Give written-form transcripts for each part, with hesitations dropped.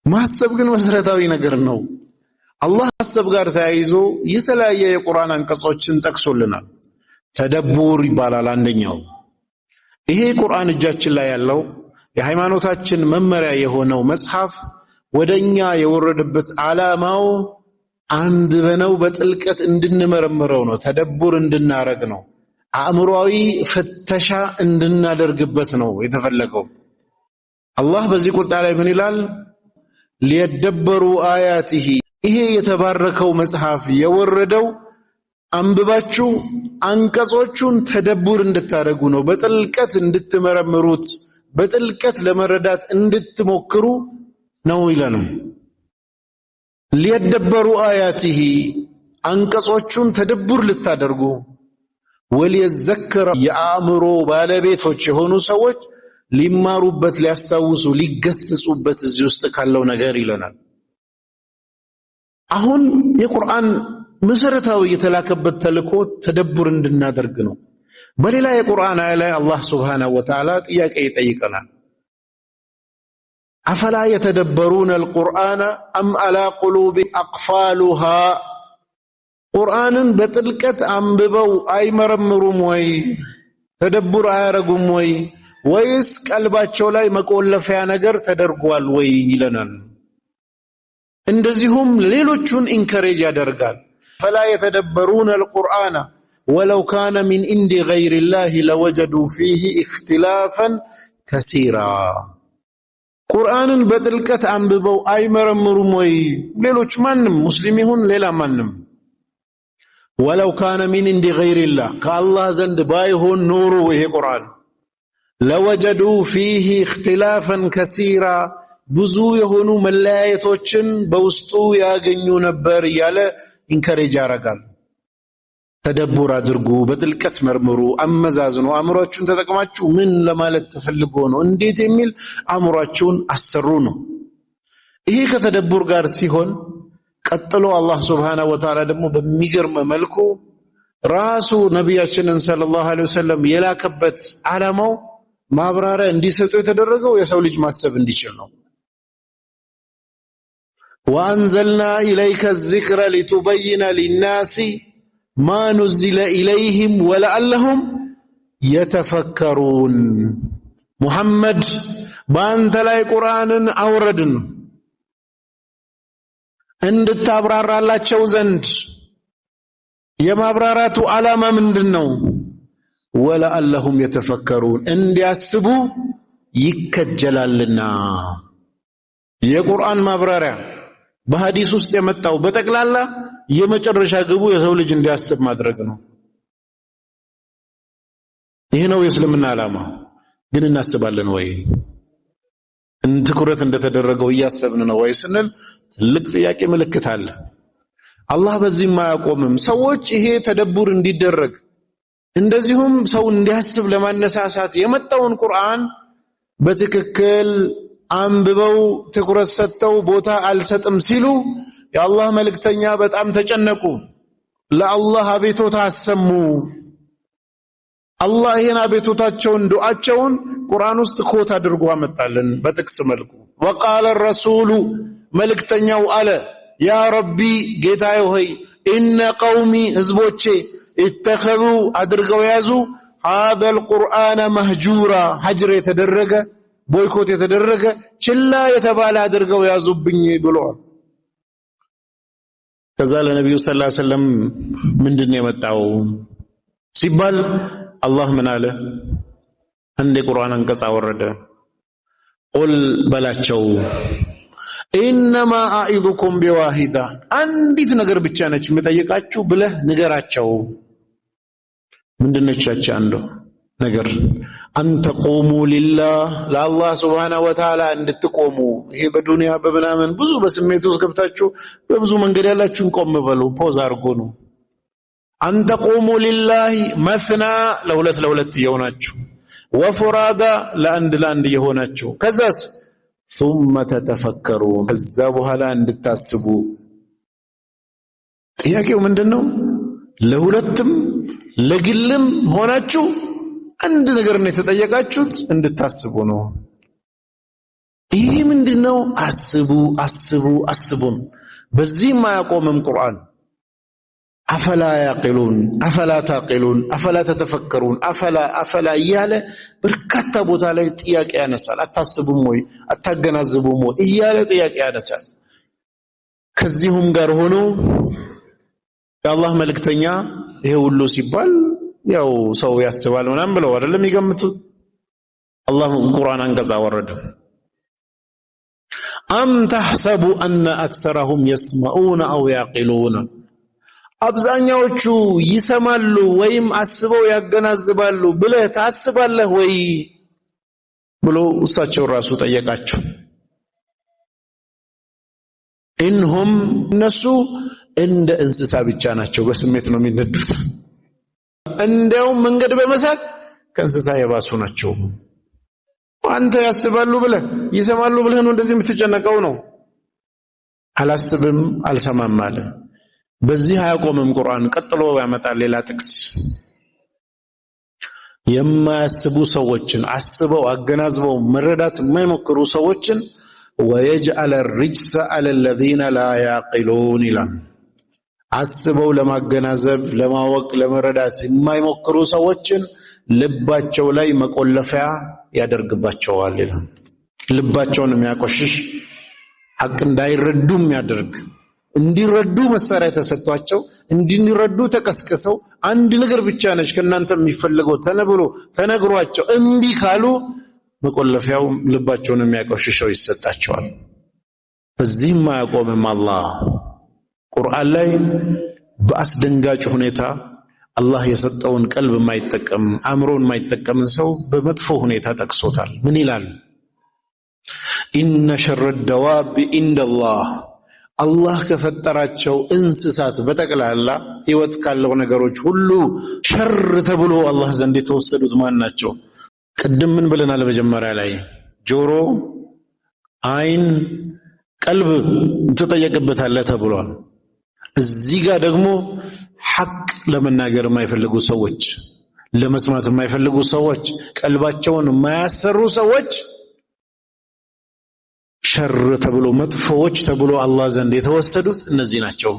ማሰብ ግን መሰረታዊ ነገር ነው። አላህ ማሰብ ጋር ተያይዞ የተለያየ የቁርአን አንቀጾችን ጠቅሶልናል። ተደቡር ይባላል አንደኛው። ይሄ ቁርአን እጃችን ላይ ያለው የሃይማኖታችን መመሪያ የሆነው መጽሐፍ ወደኛ የወረደበት ዓላማው አንብበነው በጥልቀት እንድንመረምረው ነው። ተደቡር እንድናረግ ነው። አእምሮአዊ ፍተሻ እንድናደርግበት ነው የተፈለገው። አላህ በዚህ ቁርአን ላይ ምን ይላል? ሊየደበሩ አያቲሂ። ይሄ የተባረከው መጽሐፍ የወረደው አንብባችሁ አንቀጾቹን ተደቡር እንድታደርጉ ነው። በጥልቀት እንድትመረምሩት፣ በጥልቀት ለመረዳት እንድትሞክሩ ነው ይለናል። ሊየደበሩ አያቲሂ፣ አንቀጾቹን ተደቡር ልታደርጉ፣ ወሊየዘከረ፣ የአእምሮ ባለቤቶች የሆኑ ሰዎች ሊማሩበት፣ ሊያስታውሱ፣ ሊገሰጹበት እዚህ ውስጥ ካለው ነገር ይለናል። አሁን የቁርአን መሰረታዊ የተላከበት ተልእኮ ተደቡር እንድናደርግ ነው። በሌላ የቁርአን አያ ላይ አላህ ሱብሓነሁ ወተዓላ ጥያቄ ይጠይቀናል። አፈላ የተደበሩነ አልቁርአነ አም አላ ቁሉቢን አቅፋሉሃ። ቁርአንን በጥልቀት አንብበው አይመረምሩም ወይ? ተደቡር አያረጉም ወይ? ወይስ ቀልባቸው ላይ መቆለፊያ ነገር ተደርጓል ወይ ይለናል። እንደዚሁም ሌሎቹን ኢንከሬጅ ያደርጋል። ፈላ የተደበሩነ አልቁርአነ ወለው ካነ ሚን ኢንዲ ገይሪላሂ ለወጀዱ ፊሂ እክትላፈን ከሲራ። ቁርአንን በጥልቀት አንብበው አይመረምሩም ወይ? ሌሎች ማንም ሙስሊም ይሁን ሌላ ማንም። ወለው ካነ ሚን ኢንዲ ገይሪላህ፣ ከአላህ ዘንድ ባይሆን ኖሮ ይሄ ቁርአን ለወጀዱ ፊሂ እክትላፈን ከሲራ፣ ብዙ የሆኑ መለያየቶችን በውስጡ ያገኙ ነበር እያለ ኢንከሬጅ ያደርጋል። ተደቡር አድርጉ፣ በጥልቀት መርምሩ፣ አመዛዝኑ። አእምሯችሁን ተጠቅማችሁ ምን ለማለት ተፈልጎ ነው፣ እንዴት የሚል አእምሯችሁን አሰሩ ነው። ይሄ ከተደቡር ጋር ሲሆን ቀጥሎ አላህ ሱብሓነሁ ወተዓላ ደግሞ በሚገርም መልኩ ራሱ ነቢያችንን ሰለላሁ ዐለይሂ ወሰለም የላከበት ዓላማው ማብራሪያ እንዲሰጡ የተደረገው የሰው ልጅ ማሰብ እንዲችል ነው። ወአንዘልና ኢለይከ ዚክረ ሊቱበይነ ሊናሲ ማ ኑዚለ ኢለይሂም ወለዐለሁም የተፈከሩን። ሙሐመድ በአንተ ላይ ቁርአንን አውረድን እንድታብራራላቸው ዘንድ። የማብራራቱ ዓላማ ምንድን ነው? ወለዐለሁም የተፈከሩን፣ እንዲያስቡ ይከጀላልና። የቁርአን ማብራሪያ በሐዲስ ውስጥ የመጣው በጠቅላላ የመጨረሻ ግቡ የሰው ልጅ እንዲያስብ ማድረግ ነው። ይህ ነው የእስልምና ዓላማ። ግን እናስባለን ወይ? ትኩረት እንደተደረገው እያሰብን ነው ወይ ስንል ትልቅ ጥያቄ ምልክት አለ። አላህ በዚህም አያቆምም። ሰዎች ይሄ ተደቡር እንዲደረግ እንደዚሁም ሰው እንዲያስብ ለማነሳሳት የመጣውን ቁርአን በትክክል አንብበው ትኩረት ሰጥተው ቦታ አልሰጥም ሲሉ የአላህ መልእክተኛ በጣም ተጨነቁ። ለአላህ አቤቱታ አሰሙ። አላህ ይሄን አቤቱታቸውን ዱዓቸውን ቁርአን ውስጥ ኮት አድርጎ አመጣልን በጥቅስ መልኩ። ወቃለ ረሱሉ፣ መልእክተኛው አለ፣ ያ ረቢ ጌታዬ ሆይ፣ ኢነ ቀውሚ ህዝቦቼ ኢተኸዙ አድርገው ያዙ ሀዘል ቁርአነ መህጁራ፣ ሀጅር የተደረገ ቦይኮት የተደረገ ችላ የተባለ አድርገው ያዙብኝ ብለዋል። ከዛ ለነብዩ ሰለላሁ ዐለይሂ ወሰለም ምንድነው የመጣው ሲባል አላህ ምን አለ? አንድ የቁርአን አንቀጽ አወረደ። ቁል በላቸው ኢነማ አዒዙኩም ቢዋሂዳ፣ አንዲት ነገር ብቻ ነች የምጠይቃችሁ ብለህ ንገራቸው። ምንድነች ያቺ አንዱ ነገር? አንተ ቆሙ ሊላህ፣ ለአላህ ሱብሓነሁ ወተዓላ እንድትቆሙ። ይሄ በዱንያ በምናምን ብዙ በስሜት ውስጥ ገብታችሁ በብዙ መንገድ ያላችሁን ቆም በሉ፣ ፖዝ አድርጎ ነው። አንተ ቆሙ ሊላህ መስና፣ ለሁለት ለሁለት እየሆናችሁ፣ ወፉራዳ፣ ለአንድ ለአንድ እየሆናችሁ። ከዛስ ثم تتفكرون፣ ከዛ በኋላ እንድታስቡ። ጥያቄው ምንድነው? ለሁለትም ለግልም ሆናችሁ አንድ ነገር ነው የተጠየቃችሁት፣ እንድታስቡ ነው። ይሄ ምንድነው ምንድነው አስቡ አስቡ አስቡን በዚህ ማያቆምም ቁርአን أفلا يعقلون أفلا تعقلون أفلا تتفكرون أفلا እያለ በርካታ ቦታ ላይ ጥያቄ ያነሳል አታስቡም ወይ አታገናዝቡም ወይ እያለ ጥያቄ ያነሳል ከዚህም ጋር ሆኖ የአላህ መልእክተኛ ይሄ ሁሉ ሲባል ያው ሰው ያስባል ምናምን ብለው አይደለም ይገምቱት አላህ ቁርአን አንቀጽ አወረደ أم تحسب أن أكثرهم يسمعون أو يعقلون አብዛኛዎቹ ይሰማሉ ወይም አስበው ያገናዝባሉ ብለህ ታስባለህ ወይ ብሎ እሳቸው ራሱ ጠየቃቸው ኢንሁም እነሱ እንደ እንስሳ ብቻ ናቸው በስሜት ነው የሚነዱት እንደውም መንገድ በመሳት ከእንስሳ የባሱ ናቸው አንተ ያስባሉ ብለህ ይሰማሉ ብለህ ነው እንደዚህ የምትጨነቀው ነው አላስብም አልሰማም አለ በዚህ አያቆምም ቁርአን ቀጥሎ ያመጣል ሌላ ጥቅስ የማያስቡ ሰዎችን አስበው አገናዝበው መረዳት የማይሞክሩ ሰዎችን ويجعل الرجس على الذين لا يعقلون ይላል አስበው ለማገናዘብ ለማወቅ ለመረዳት የማይሞክሩ ሰዎችን ልባቸው ላይ መቆለፊያ ያደርግባቸዋል ይላል ልባቸውን የሚያቆሽሽ ሐቅ እንዳይረዱም ያደርግ እንዲረዱ መሳሪያ ተሰጥቷቸው እንዲረዱ ተቀስቀሰው አንድ ነገር ብቻ ነች ከናንተ የሚፈልገው ተነብሎ ተነግሯቸው እምቢ ካሉ መቆለፊያው ልባቸውን የሚያቆሽሸው ይሰጣቸዋል በዚህም ማያቆምም አላህ ቁርአን ላይ በአስደንጋጭ ሁኔታ አላህ የሰጠውን ቀልብ የማይጠቀም አእምሮን የማይጠቀም ሰው በመጥፎ ሁኔታ ጠቅሶታል ምን ይላል ኢነ ሸረ الدواب عند الله አላህ ከፈጠራቸው እንስሳት በተቀላላ ህይወት ካለው ነገሮች ሁሉ ሸር ተብሎ አላህ ዘንድ የተወሰዱት ማን ናቸው ቅድም ምን ብለናል በመጀመሪያ ላይ ጆሮ አይን ቀልብ ተጠየቀበታል ተብሏል እዚህ ጋር ደግሞ ሐቅ ለመናገር የማይፈልጉ ሰዎች ለመስማት የማይፈልጉ ሰዎች ቀልባቸውን የማያሰሩ ሰዎች ሸር ተብሎ መጥፎዎች ተብሎ አላህ ዘንድ የተወሰዱት እነዚህ ናቸው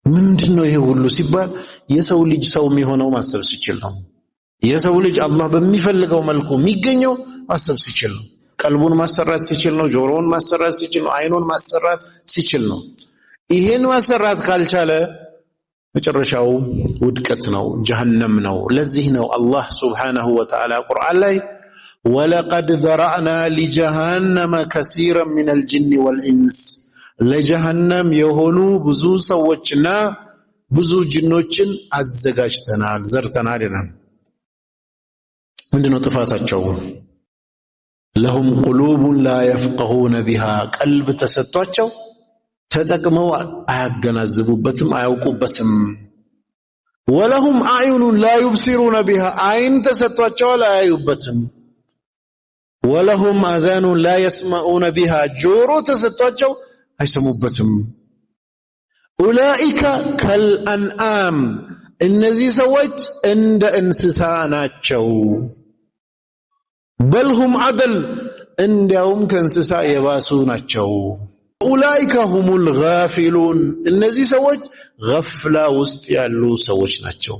ምንድነው ይሄ ሁሉ ሲባል የሰው ልጅ ሰው የሚሆነው ማሰብ ሲችል ነው የሰው ልጅ አላህ በሚፈልገው መልኩ የሚገኘው ማሰብ ሲችል ነው ቀልቡን ማሰራት ሲችል ነው ጆሮውን ማሰራት ሲችል ነው አይኑን ማሰራት ሲችል ነው ይሄን ማሰራት ካልቻለ መጨረሻው ውድቀት ነው ጀሃነም ነው ለዚህ ነው አላህ Subhanahu Wa Ta'ala ቁርአን ላይ ولقد ذرأنا لجهنم كثيرا من الجن والإنس ለጀሃነም የሆኑ ብዙ ሰዎችና ብዙ ጅኖችን አዘጋጅተናል ዘርተናል ይላል ምንድነው ጥፋታቸው لهم قلوب لا يفقهون بها ቀልብ ተሰጥቷቸው ተጠቅመው አያገናዝቡበትም አያውቁበትም ولهم أعين لا يبصرون بها አይን ተሰጥቷቸው አያዩበትም ولهم آذان لا يسمعون بها ጆሮ ተሰጥቷቸው አይሰሙበትም أولئك كالأنعام እነዚህ ሰዎች እንደ እንስሳ ናቸው بل هم عدل እንዲያውም ከእንስሳ የባሱ ናቸው أولئك هم الغافلون እነዚህ ሰዎች غفላ ውስጥ ያሉ ሰዎች ናቸው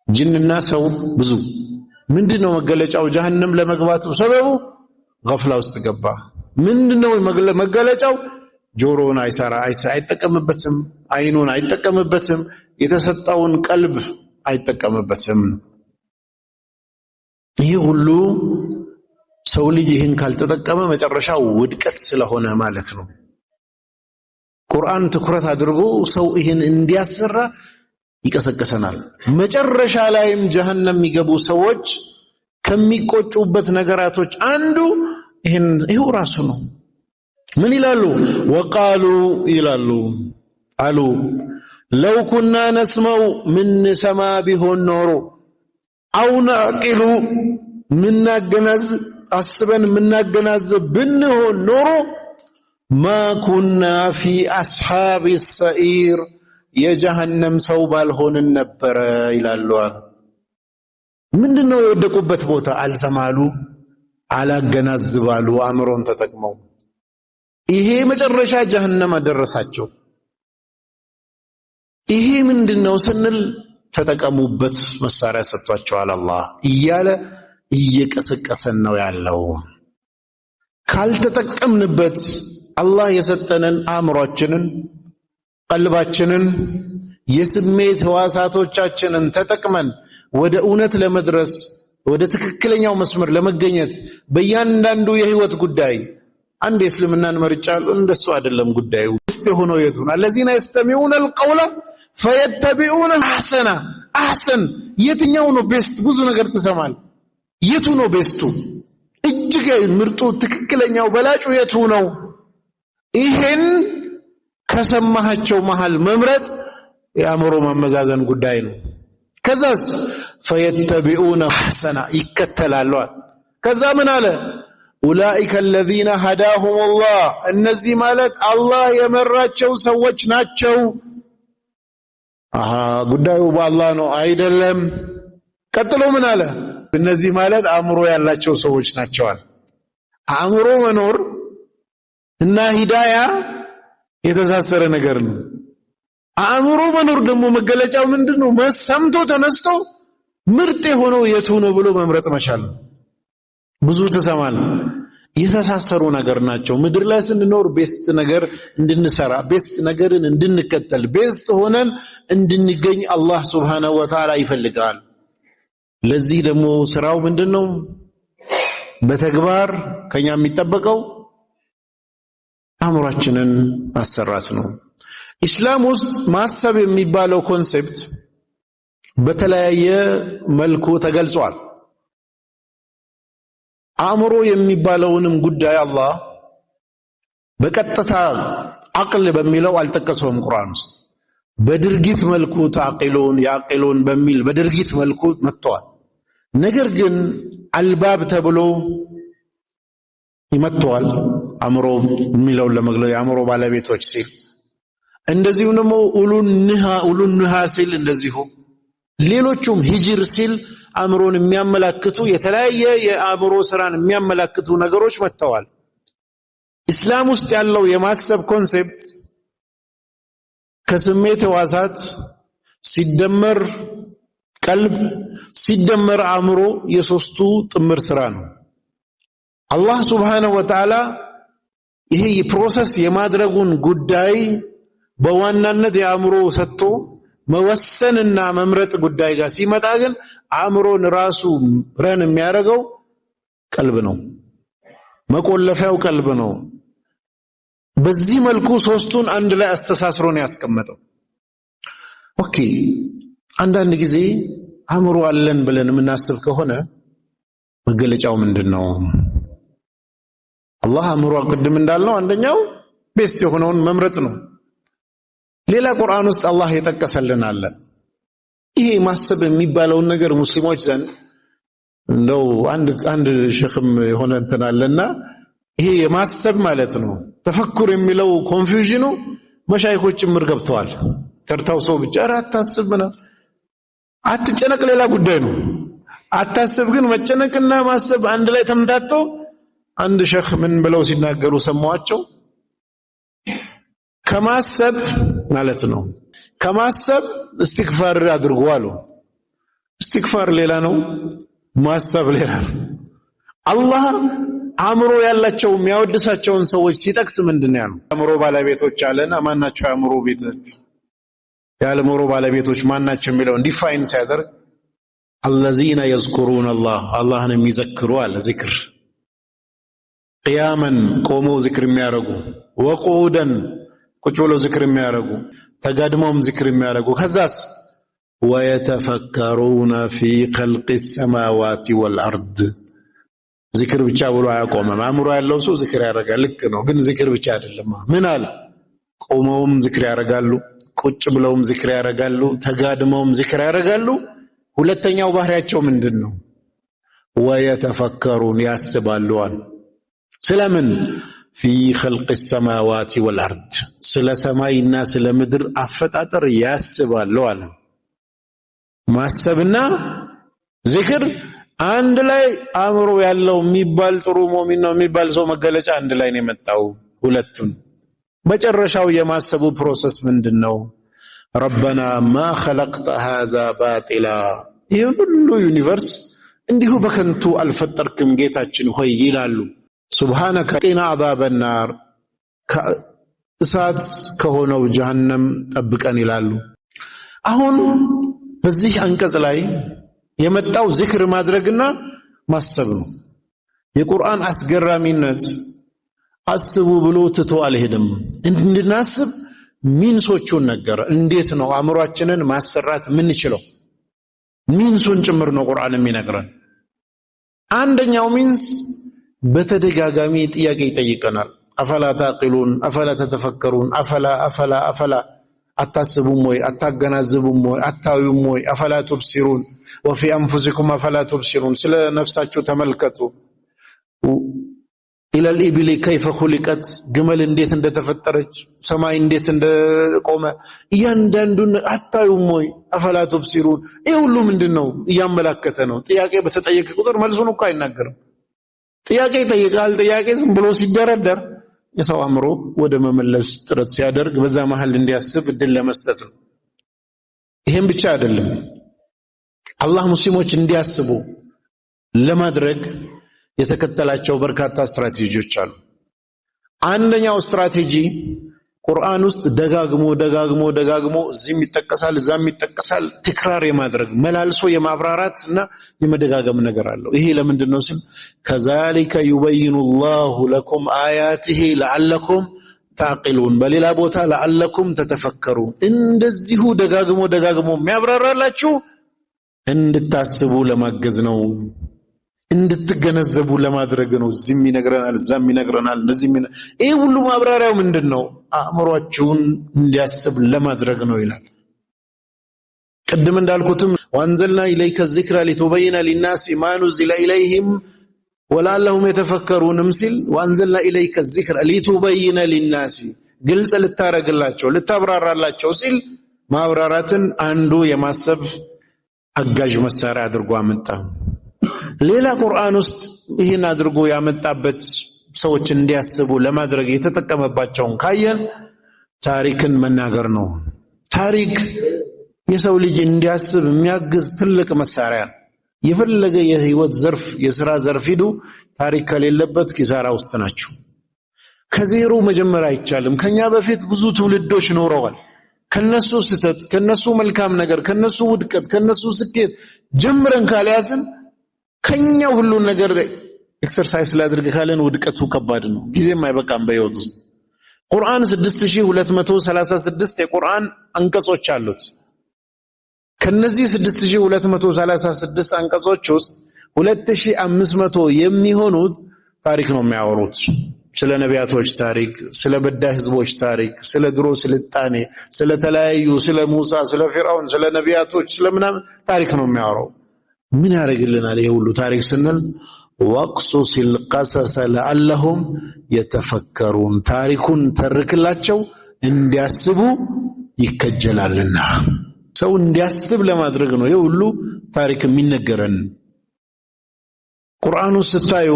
ጅንና ሰው ብዙ ምንድነው መገለጫው ጀሃነም ለመግባቱ ሰበቡ غفላ ውስጥ ገባ ምንድነው መገለጫው ጆሮን አይጠቀምበትም አይኑን አይጠቀምበትም የተሰጠውን ቀልብ አይጠቀምበትም ይሄ ሁሉ ሰው ልጅ ይህን ካልተጠቀመ መጨረሻው ውድቀት ስለሆነ ማለት ነው ቁርአን ትኩረት አድርጎ ሰው ይህን እንዲያሰራ ይቀሰቀሰናል መጨረሻ ላይም ጀሃነም የሚገቡ ሰዎች ከሚቆጩበት ነገራቶች አንዱ ይሄው ራሱ ነው ምን ይላሉ ወቃሉ ይላሉ አሉ ለው ኩና ነስመው ምን ሰማ ቢሆን ኖሮ አው ነዕቂሉ ምናገናዝ አስበን ምናገናዝብ ብንሆን ኖሮ ማ ኩና ፊ አስሐብ السعير የጀሃነም ሰው ባልሆንን ነበር ይላሉ ምንድነው የወደቁበት ቦታ አልሰማሉ አላገናዝባሉ አእምሮን ተጠቅመው ይሄ መጨረሻ ጀሃነም አደረሳቸው። ይሄ ምንድነው ስንል ተጠቀሙበት መሳሪያ ሰጥቷቸዋል አላህ እያለ እየቀሰቀሰን ነው ያለው። ካልተጠቀምንበት አላህ የሰጠንን አእምሮአችንን ቀልባችንን የስሜት ህዋሳቶቻችንን ተጠቅመን ወደ እውነት ለመድረስ ወደ ትክክለኛው መስመር ለመገኘት በእያንዳንዱ የህይወት ጉዳይ አንድ እስልምናን መርጫለሁ እንደሱ አይደለም ጉዳዩ። እስቲ ሆኖ የቱን الذين يستمعون القول فيتبعون احسنه አህሰን የትኛው ነው ቤስት? ብዙ ነገር ትሰማል። የቱ ነው ቤስቱ? እጅግ ምርጡ ትክክለኛው በላጩ የቱ ነው? ይሄን ከሰማሃቸው መሃል መምረጥ የአእምሮ ማመዛዘን ጉዳይ ነው። ከዛስ فيتبعون احسنه ይከተላሉ። ከዛ ምን አለ? اولئك الذين هداهم الله እነዚህ ማለት አላህ የመራቸው ሰዎች ናቸው። ጉዳዩ በአላህ ነው አይደለም። ቀጥሎ ምን አለ? እነዚህ ማለት አእምሮ ያላቸው ሰዎች ናቸዋል። አእምሮ መኖር እና ሂዳያ የተሳሰረ ነገር ነው። አእምሮ መኖር ደግሞ መገለጫው ምንድነው? ሰምቶ ተነስቶ ምርጥ የሆነው የቱ ነው ብሎ መምረጥ መቻል። ብዙ ተሰማል የተሳሰሩ ነገር ናቸው። ምድር ላይ ስንኖር ቤስት ነገር እንድንሰራ ቤስት ነገርን እንድንከተል ቤስት ሆነን እንድንገኝ አላህ Subhanahu Wa Ta'ala ይፈልጋል። ለዚህ ደግሞ ስራው ምንድነው? በተግባር ከኛ የሚጠበቀው አእምሮአችንን ማሰራት ነው። ኢስላም ውስጥ ማሰብ የሚባለው ኮንሴፕት በተለያየ መልኩ ተገልጿል። አእምሮ የሚባለውንም ጉዳይ አላህ በቀጥታ አቅል በሚለው አልጠቀሰውም ቁርአን ውስጥ። በድርጊት መልኩ ታቂሉን ያቂሉን በሚል በድርጊት መልኩ መጥቷል። ነገር ግን አልባብ ተብሎ ይመጣል አእምሮ የሚለውን ለመግለጽ የአእምሮ ባለቤቶች ሲል፣ እንደዚሁ ደግሞ ኡሉንሃ ሲል፣ እንደዚሁ ሌሎቹም ሂጅር ሲል አእምሮን የሚያመላክቱ የተለያየ የአእምሮ ስራን የሚያመላክቱ ነገሮች መጥተዋል። እስላም ውስጥ ያለው የማሰብ ኮንሴፕት ከስሜት ህዋሳት ሲደመር ቀልብ ሲደመር አእምሮ የሶስቱ ጥምር ስራ ነው። አላህ Subhanahu Wa Ta'ala ይሄ የፕሮሰስ የማድረጉን ጉዳይ በዋናነት የአእምሮ ሰጥቶ መወሰንና መምረጥ ጉዳይ ጋር ሲመጣ ግን አእምሮን ራሱ ረን የሚያደርገው ቀልብ ነው። መቆለፊያው ቀልብ ነው። በዚህ መልኩ ሶስቱን አንድ ላይ አስተሳስሮ ነው ያስቀመጠው። ኦኬ አንዳንድ ጊዜ አእምሮ አለን ብለን የምናስብ ከሆነ መገለጫው ምንድነው? አላህ አእምሮ ቅድም እንዳልነው አንደኛው ቤስት የሆነውን መምረጥ ነው። ሌላ ቁርአን ውስጥ አላህ የጠቀሰልን አለ። ይሄ ማሰብ የሚባለውን ነገር ሙስሊሞች ዘንድ እንደው አንድ ሸክም የሆነ እንትን አለና ይሄ የማሰብ ማለት ነው ተፈኩር የሚለው ኮንፊውዥኑ መሻይኾች ጭምር ገብተዋል። ተርታው ሰው ብቻ አታስብና አትጨነቅ ሌላ ጉዳይ ነው። አታስብ ግን መጨነቅና ማሰብ አንድ ላይ ተምታቶ አንድ ሸኽ ምን ብለው ሲናገሩ ሰማዋቸው። ከማሰብ ማለት ነው ከማሰብ እስትግፋር አድርጉ አሉ። እስትግፋር ሌላ ነው፣ ማሰብ ሌላ ነው። አላህ አእምሮ ያላቸው የሚያወድሳቸውን ሰዎች ሲጠቅስ ምንድነው ያለው? አእምሮ ባለቤቶች አለና ማናቸው አእምሮ ቤቶች የአእምሮ ባለቤቶች ማናቸው የሚለውን ዲፋይን ሲያደርግ الذين يذكرون الله አላህን የሚዘክሩ አለ። ዚክር ቂያመን ቆመው ዚክር የሚያረጉ ወቁደን ቁጭ ብለው ዚክር የሚያረጉ ተጋድመውም ዚክር የሚያረጉ ከዛስ ويتفكرون في خلق السماوات والارض ዚክር ብቻ ብሎ አያቆምም። አእምሮ ያለው ሰው ዚክር ያረጋል። ልክ ነው። ግን ዚክር ብቻ አይደለም። ምን አለ? ቆመውም ዚክር ያረጋሉ፣ ቁጭ ብለውም ዚክር ያረጋሉ፣ ተጋድመውም ዚክር ያረጋሉ። ሁለተኛው ባህሪያቸው ምንድነው? ويتفكرون ያስባሉ። ስለምን? في خلق السماوات والارض ስለ ሰማይና ስለ ምድር አፈጣጠር ያስባሉ አለ። ማሰብና ዚክር አንድ ላይ አእምሮ ያለው የሚባል ጥሩ ሙእሚን ነው የሚባል ሰው መገለጫ አንድ ላይ ነው የመጣው ሁለቱን። መጨረሻው የማሰቡ ፕሮሰስ ምንድነው? ረበና ማ ኸለቅተ ሃዛ ባጢላ፣ ይህ ሁሉ ዩኒቨርስ እንዲሁ በከንቱ አልፈጠርክም ጌታችን ሆይ ይላሉ። ሱብሃነከ ቂና አዛበ ናር፣ እሳት ከሆነው ጀሃነም ጠብቀን ይላሉ። አሁን በዚህ አንቀጽ ላይ የመጣው ዚክር ማድረግና ማሰብ ነው። የቁርአን አስገራሚነት አስቡ ብሎ ትቶ አልሄድም። እንድናስብ ሚንሶቹን ነገረ። እንዴት ነው አእምሯችንን ማሰራት ምንችለው? ሚንሱን ጭምር ነው ቁርአን የሚነግረን። አንደኛው ሚንስ በተደጋጋሚ ጥያቄ ይጠይቀናል። አፈላ ታቂሉን፣ አፈላ ተተፈከሩን፣ አፈላ አታስቡም ወይ? አታገናዝቡም ወይ? አታዩም ወይ? አፈላ ቱብሲሩን ወፊ አንፉሲኩም አፈላ ቱብሲሩን፣ ስለ ነፍሳችሁ ተመልከቱ። ኢለል ኢብሊ ከይፈ ኹሊቀት፣ ግመል እንዴት እንደተፈጠረች፣ ሰማይ እንዴት እንደቆመ እያንዳንዱን አታዩም ወይ? አፈላ ቱብሲሩን። ይህ ሁሉ ምንድነው? እያመላከተ ነው። ጥያቄ በተጠየቀ ቁጥር መልሱን እኮ አይናገርም። ጥያቄ ይጠይቃል። ጥያቄ ዝም ብሎ ሲደረደር የሰው አእምሮ ወደ መመለስ ጥረት ሲያደርግ በዛ መሃል እንዲያስብ እድል ለመስጠት ነው። ይሄም ብቻ አይደለም። አላህ ሙስሊሞች እንዲያስቡ ለማድረግ የተከተላቸው በርካታ ስትራቴጂዎች አሉ። አንደኛው ስትራቴጂ ቁርአን ውስጥ ደጋግሞ እዚህም ይጠቀሳል እዛም ይጠቀሳል ትክራር የማድረግ መላልሶ የማብራራትና የመደጋገም ነገር አለው። ይሄ ለምንድን ነው ሲል ከዛሊከ ዩበይኑ ላሁ ለኩም አያቲሂ ለዓለኩም ታቂሉን፣ በሌላ ቦታ ለዓለኩም ተተፈከሩን። እንደዚሁ ደጋግሞ የሚያብራራላችሁ እንድታስቡ ለማገዝ ነው፣ እንድትገነዘቡ ለማድረግ ነው። እዚህም ይነግረናል እዛም ይነግረናል። እንደዚህ ይሄ ሁሉ ማብራሪያው ምንድነው? አእምሮአችሁን እንዲያስብ ለማድረግ ነው ይላል። ቅድም እንዳልኩትም ወአንዘልና ኢለይከ ዚክረ ሊቱበይነ ሊናሲ ማ ኑዚለ ኢለይሂም ወለዐለሁም የተፈከሩንም ሲል ወአንዘልና ኢለይከ ዚክረ ሊቱበይነ ሊናሲ፣ ግልጽ ልታረግላቸው ልታብራራላቸው ሲል ማብራራትን አንዱ የማሰብ አጋዥ መሳሪያ አድርጎ አመጣ። ሌላ ቁርአን ውስጥ ይህን አድርጎ ያመጣበት ሰዎች እንዲያስቡ ለማድረግ የተጠቀመባቸውን ካየን ታሪክን መናገር ነው። ታሪክ የሰው ልጅ እንዲያስብ የሚያግዝ ትልቅ መሳሪያ ነው። የፈለገ የህይወት ዘርፍ የሥራ ዘርፍ ሂዱ፣ ታሪክ ከሌለበት ኪሳራ ውስጥ ናቸው። ከዜሮ መጀመር አይቻልም። ከኛ በፊት ብዙ ትውልዶች ኖረዋል። ከነሱ ስህተት፣ ከነሱ መልካም ነገር፣ ከነሱ ውድቀት፣ ከነሱ ስኬት ጀምረን ካልያዝን ከኛው ሁሉ ነገር ኤክሰርሳይዝ ላድርግ ካለን ውድቀቱ ከባድ ነው። ጊዜም አይበቃም በህይወት ውስጥ። ቁርአን 6236 የቁርአን አንቀጾች አሉት። ከነዚህ 6236 አንቀጾች ውስጥ 2500 የሚሆኑት ታሪክ ነው የሚያወሩት። ስለ ነቢያቶች ታሪክ፣ ስለ በዳይ ህዝቦች ታሪክ፣ ስለ ድሮ ስልጣኔ፣ ስለ ተለያዩ፣ ስለ ሙሳ፣ ስለ ፊርዓውን፣ ስለ ነቢያቶች፣ ስለምናምን ታሪክ ነው የሚያወራው። ምን ያደርግልናል ይሄ ሁሉ ታሪክ ስንል ወቅሱሲል ቀሰሰ ለዐለሁም የተፈከሩን፣ ታሪኩን ተርክላቸው እንዲያስቡ ይከጀላልና። ሰው እንዲያስብ ለማድረግ ነው ይሄ ሁሉ ታሪክ የሚነገረን። ቁርአኑ ስታዩ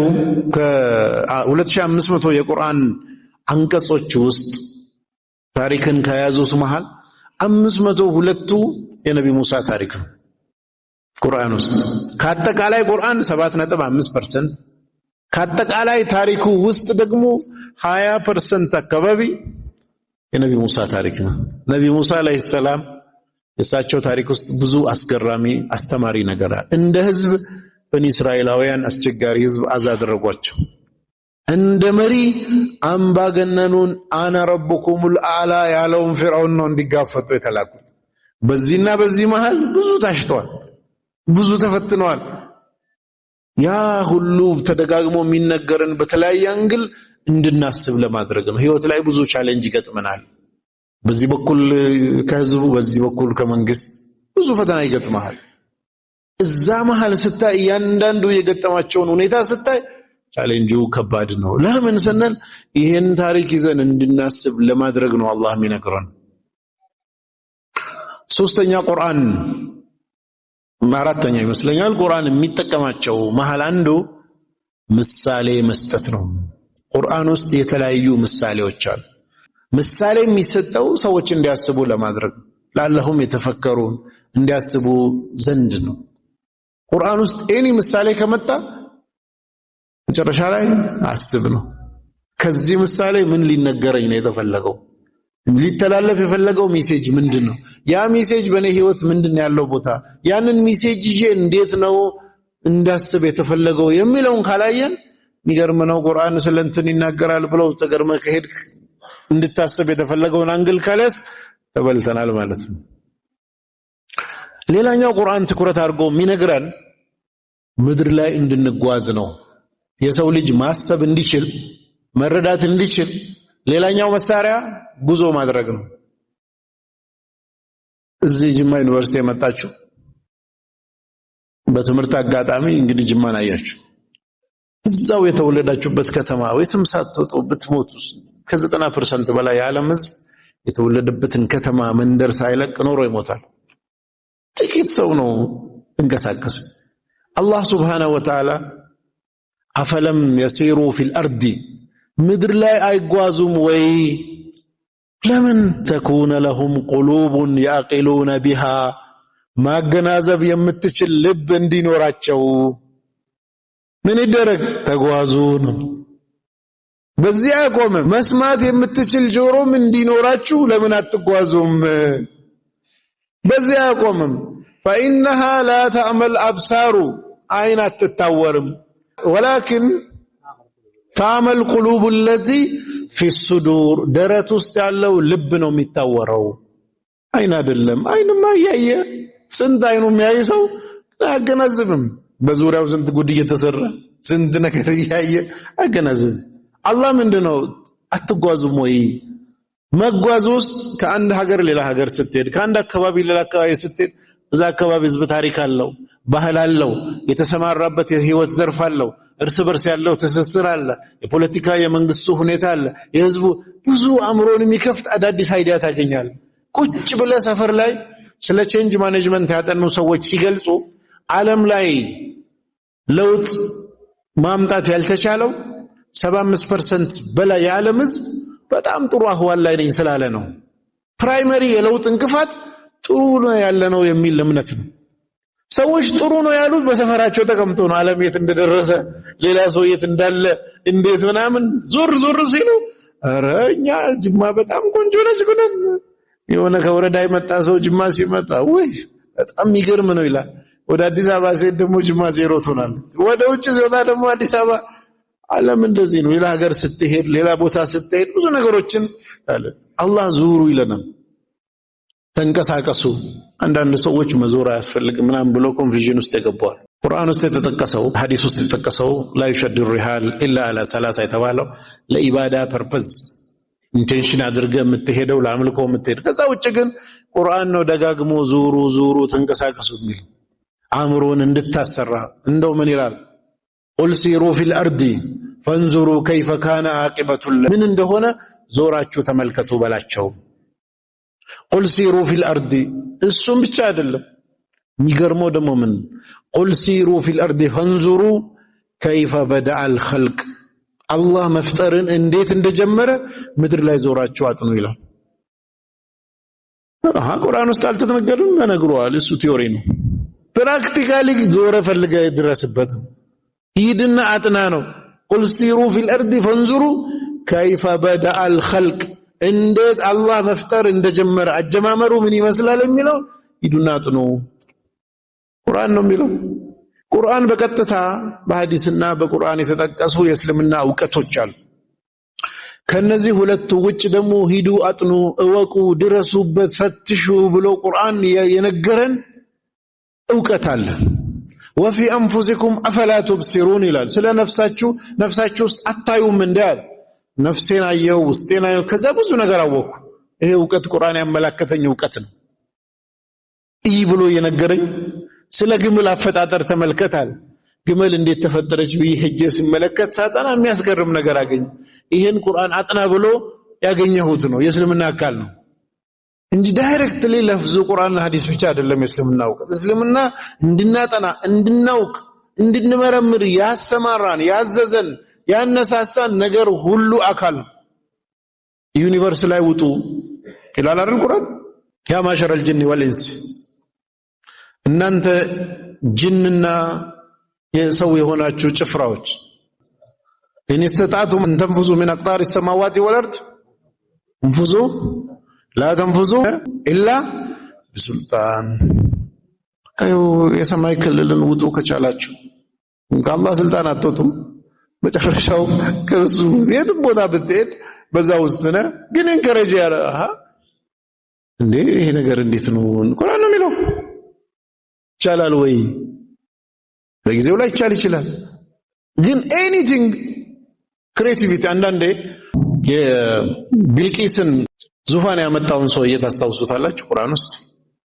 ከ2500 የቁርአን አንቀጾች ውስጥ ታሪክን ከያዙት መሃል 502ቱ የነቢ ሙሳ ታሪክ ነው። ቁርአን ውስጥ ከአጠቃላይ ቁርአን 7.5%፣ ከአጠቃላይ ታሪኩ ውስጥ ደግሞ 20% አካባቢ የነቢ ሙሳ ታሪክ ነው። ነቢ ሙሳ አለይሂ ሰላም የእሳቸው ታሪክ ውስጥ ብዙ አስገራሚ አስተማሪ ነገር አለ። እንደ ህዝብ በኒ እስራኤላውያን አስቸጋሪ ህዝብ አደረጓቸው። እንደ መሪ አምባገነኑን አነ ረብኩሙል አዕላ ያለውን ፊርዓውን ነው እንዲጋፈጡ የተላኩት። በዚህና በዚህ መሃል ብዙ ታሽተዋል፣ ብዙ ተፈትነዋል። ያ ሁሉ ተደጋግሞ የሚነገርን በተለያየ አንግል እንድናስብ ለማድረግ ነው። ህይወት ላይ ብዙ ቻሌንጅ ይገጥመናል። በዚህ በኩል ከህዝቡ፣ በዚህ በኩል ከመንግስት ብዙ ፈተና ይገጥማል። እዛ መሃል ስታይ እያንዳንዱ የገጠማቸውን ሁኔታ ስታይ ቻሌንጁ ከባድ ነው። ለምን ስንል ይሄን ታሪክ ይዘን እንድናስብ ለማድረግ ነው አላህ የሚነግረን። ሶስተኛ ቁርአን አራተኛ ይመስለኛል ቁርአን የሚጠቀማቸው መሃል አንዱ ምሳሌ መስጠት ነው። ቁርአን ውስጥ የተለያዩ ምሳሌዎች አሉ። ምሳሌ የሚሰጠው ሰዎች እንዲያስቡ ለማድረግ ለአላሁም የተፈከሩን እንዲያስቡ ዘንድ ነው። ቁርአን ውስጥ ኤኒ ምሳሌ ከመጣ መጨረሻ ላይ አስብ ነው። ከዚህ ምሳሌ ምን ሊነገረኝ ነው የተፈለገው? ሊተላለፍ የፈለገው ሜሴጅ ምንድነው? ያ ሜሴጅ በእኔ ህይወት ምንድነው ያለው ቦታ? ያንን ሜሴጅ ይዤ እንዴት ነው እንዳስብ የተፈለገው የሚለውን ካላየን የሚገርም ነው። ቁርአን ስለንትን ይናገራል ብለው ተገርመ ከሄድ እንድታስብ የተፈለገውን አንግል ካለስ ተበልተናል ማለት ነው። ሌላኛው ቁርአን ትኩረት አድርጎ የሚነግረን ምድር ላይ እንድንጓዝ ነው። የሰው ልጅ ማሰብ እንዲችል መረዳት እንዲችል ሌላኛው መሳሪያ ጉዞ ማድረግ ነው። እዚህ ጅማ ዩኒቨርሲቲ የመጣችሁ በትምህርት አጋጣሚ እንግዲህ ጅማን አያችሁ። እዛው የተወለዳችሁበት ከተማ ወይትም ሳትወጡ ብትሞቱ ከ90% በላይ የዓለም ህዝብ የተወለደበትን ከተማ መንደር ሳይለቅ ኖሮ ይሞታል። ጥቂት ሰው ነው እንቀሳቀስ። አላህ ሱብሓነሁ ወተዓላ አፈለም የሲሩ ፊል አርዲ ምድር ላይ አይጓዙም ወይ? ለምን ተኩነ ለሁም ቁሉቡን ያቂሉነ ቢሃ ማገናዘብ የምትችል ልብ እንዲኖራቸው ምን ይደረግ? ተጓዙ ነው። በዚህ አቆመ። መስማት የምትችል ጆሮም እንዲኖራችሁ ለምን አትጓዙም? በዚህ አቆመም። فإنها لا تعمل أبصار አይን አትታወርም ولكن تعمل قلوب التي في الصدور ደረት ውስጥ ያለው ልብ ነው የሚታወረው፣ አይን አይደለም። አይንማ ያየ ስንት አይኑ የሚያይ ሰው አያገናዝብም። በዙሪያው ስንት ጉድ እየተሰራ ስንት ነገር ያየ አያገናዝብም። አላህ ምንድነው አትጓዙም ወይ? መጓዝ ውስጥ ከአንድ ሀገር ሌላ ሀገር ስትሄድ፣ ከአንድ አካባቢ ሌላ አካባቢ ስትሄድ እዛ አካባቢ ህዝብ ታሪክ አለው፣ ባህል አለው፣ የተሰማራበት የህይወት ዘርፍ አለው፣ እርስ በርስ ያለው ትስስር አለ፣ የፖለቲካ የመንግስቱ ሁኔታ አለ። የህዝቡ ብዙ አእምሮን የሚከፍት አዳዲስ አይዲያ ታገኛል። ቁጭ ብለ ሰፈር ላይ ስለ ቼንጅ ማኔጅመንት ያጠኑ ሰዎች ሲገልጹ ዓለም ላይ ለውጥ ማምጣት ያልተቻለው 75% በላይ የዓለም ህዝብ በጣም ጥሩ አህዋል ላይ ነኝ ስላለ ነው። ፕራይመሪ የለውጥ እንቅፋት ጥሩ ነው ያለ ነው የሚል እምነት ነው። ሰዎች ጥሩ ነው ያሉት በሰፈራቸው ተቀምጦ ነው። ዓለም የት እንደደረሰ ሌላ ሰው የት እንዳለ እንዴት ምናምን ዞር ዞር ሲሉ ኧረ እኛ ጅማ በጣም ቆንጆ ነች ጉነን የሆነ ከወረዳ የመጣ ሰው ጅማ ሲመጣ ወይ በጣም የሚገርም ነው ይላል። ወደ አዲስ አበባ ሲሄድ ደግሞ ጅማ ዜሮ ትሆናለች። ወደ ውጭ ሲወጣ ደግሞ አዲስ አበባ። ዓለም እንደዚህ ነው። ሌላ ሀገር ስትሄድ ሌላ ቦታ ስትሄድ ብዙ ነገሮችን አለ አላህ ዙሩ ይለናል። ተንቀሳቀሱ። አንዳንድ ሰዎች መዞር አያስፈልግም ምናምን ብሎ ኮንፊዥን ውስጥ ይገባዋል። ቁርአን ውስጥ የተጠቀሰው ሐዲስ ውስጥ የተጠቀሰው لا يشد الرحال الا على ثلاثه የተባለው ለኢባዳ ፐርፐዝ ኢንቴንሽን አድርገህ የምትሄደው ለአምልኮ የምትሄድ። ከዛ ውጭ ግን ቁርአን ነው ደጋግሞ ዙሩ ዙሩ ተንቀሳቀሱ የሚል አእምሮን እንድታሰራ። እንደው ምን ይላል? ቁል ሲሩ ፊል አርዲ ፈንዙሩ ከይፈ ካነ ዓቂበቱ ምን እንደሆነ ዞራችሁ ተመልከቱ በላቸው። ቁል ሲሩ ፊል አርዲ እሱም ብቻ አይደለም የሚገርመው ደግሞ ምን ቁል ሲሩ ፊል አርዲ ፈንዙሩ ከይፈ በደአል ኸልቅ አላህ መፍጠርን እንዴት እንደጀመረ ምድር ላይ ዞራችሁ አጥኑ ይላል። ቁርአን ውስጥ አልተነገረም፣ ተነግሯል። እሱ ቲዮሪ ነው። ፕራክቲካሊ ዞረ ፈልገ ድረስበት ሂድና አጥና ነው። ቁል ሲሩ ፊል አርዲ ፈንዙሩ ከይፈ በደአል ኸልቅ እንዴት አላህ መፍጠር እንደጀመረ አጀማመሩ ምን ይመስላል የሚለው ሂዱና አጥኑ። ቁርአን ነው የሚለው። ቁርአን በቀጥታ በሐዲስና በቁርአን የተጠቀሱ የእስልምና ዕውቀቶች አሉ። ከነዚህ ሁለቱ ውጭ ደግሞ ሂዱ አጥኑ፣ እወቁ፣ ድረሱበት፣ ፈትሹ ብሎ ቁርአን የነገረን ዕውቀት አለ። ወፊ አንፉሲኩም አፈላ ቱብሲሩን ይላል። ስለ ነፍሳችሁ ውስጥ አታዩም እንዳል ነፍሴን አየው ውስጤን አየው ከዛ ብዙ ነገር አወኩ። ይሄ ዕውቀት ቁርአን ያመላከተኝ ዕውቀት ነው። ይህ ብሎ የነገረኝ ስለ ግመል አፈጣጠር ተመልከታል። ግመል እንዴት ተፈጠረች ብዬ ሄጄ ሲመለከት ሳጠና የሚያስገርም ነገር አገኘ። ይሄን ቁርአን አጥና ብሎ ያገኘሁት ነው። የእስልምና አካል ነው። እንጂ ዳይሬክትሊ ለፍዙ ቁርአንና ሐዲስ ብቻ አይደለም እስልምና እውቀት። እስልምና እንድናጠና እንድናውቅ እንድንመረምር ያሰማራን ያዘዘን ያነሳሳን ነገር ሁሉ አካል ዩኒቨርስ ላይ ውጡ ይላል አይደል ቁርአን። ያ ማሸረል ጅን ወልኢንስ እናንተ ጅንና የሰው የሆናችሁ ጭፍራዎች إن استطعتم أن تنفذوا من أقطار السماوات والأرض انفذوا لا تنفذوا إلا بسلطان የሰማይ ክልልን ውጡ ከቻላችሁ ከአላህ ስልጣን አትወጡም። መጨረሻው ከሱ የትም ቦታ ብትሄድ በዛ ውስጥ ነህ። ግን እንከረጅ ያለ እንዴ ይሄ ነገር እንዴት ነው? ቁርአን ነው የሚለው። ይቻላል ወይ? በጊዜው ላይ ይችላል። ግን ኤኒቲንግ ክሬቲቪቲ አንዳንዴ የቢልቂስን ዙፋን ያመጣውን ሰው ታስታውሱታላችሁ ቁርአን ውስጥ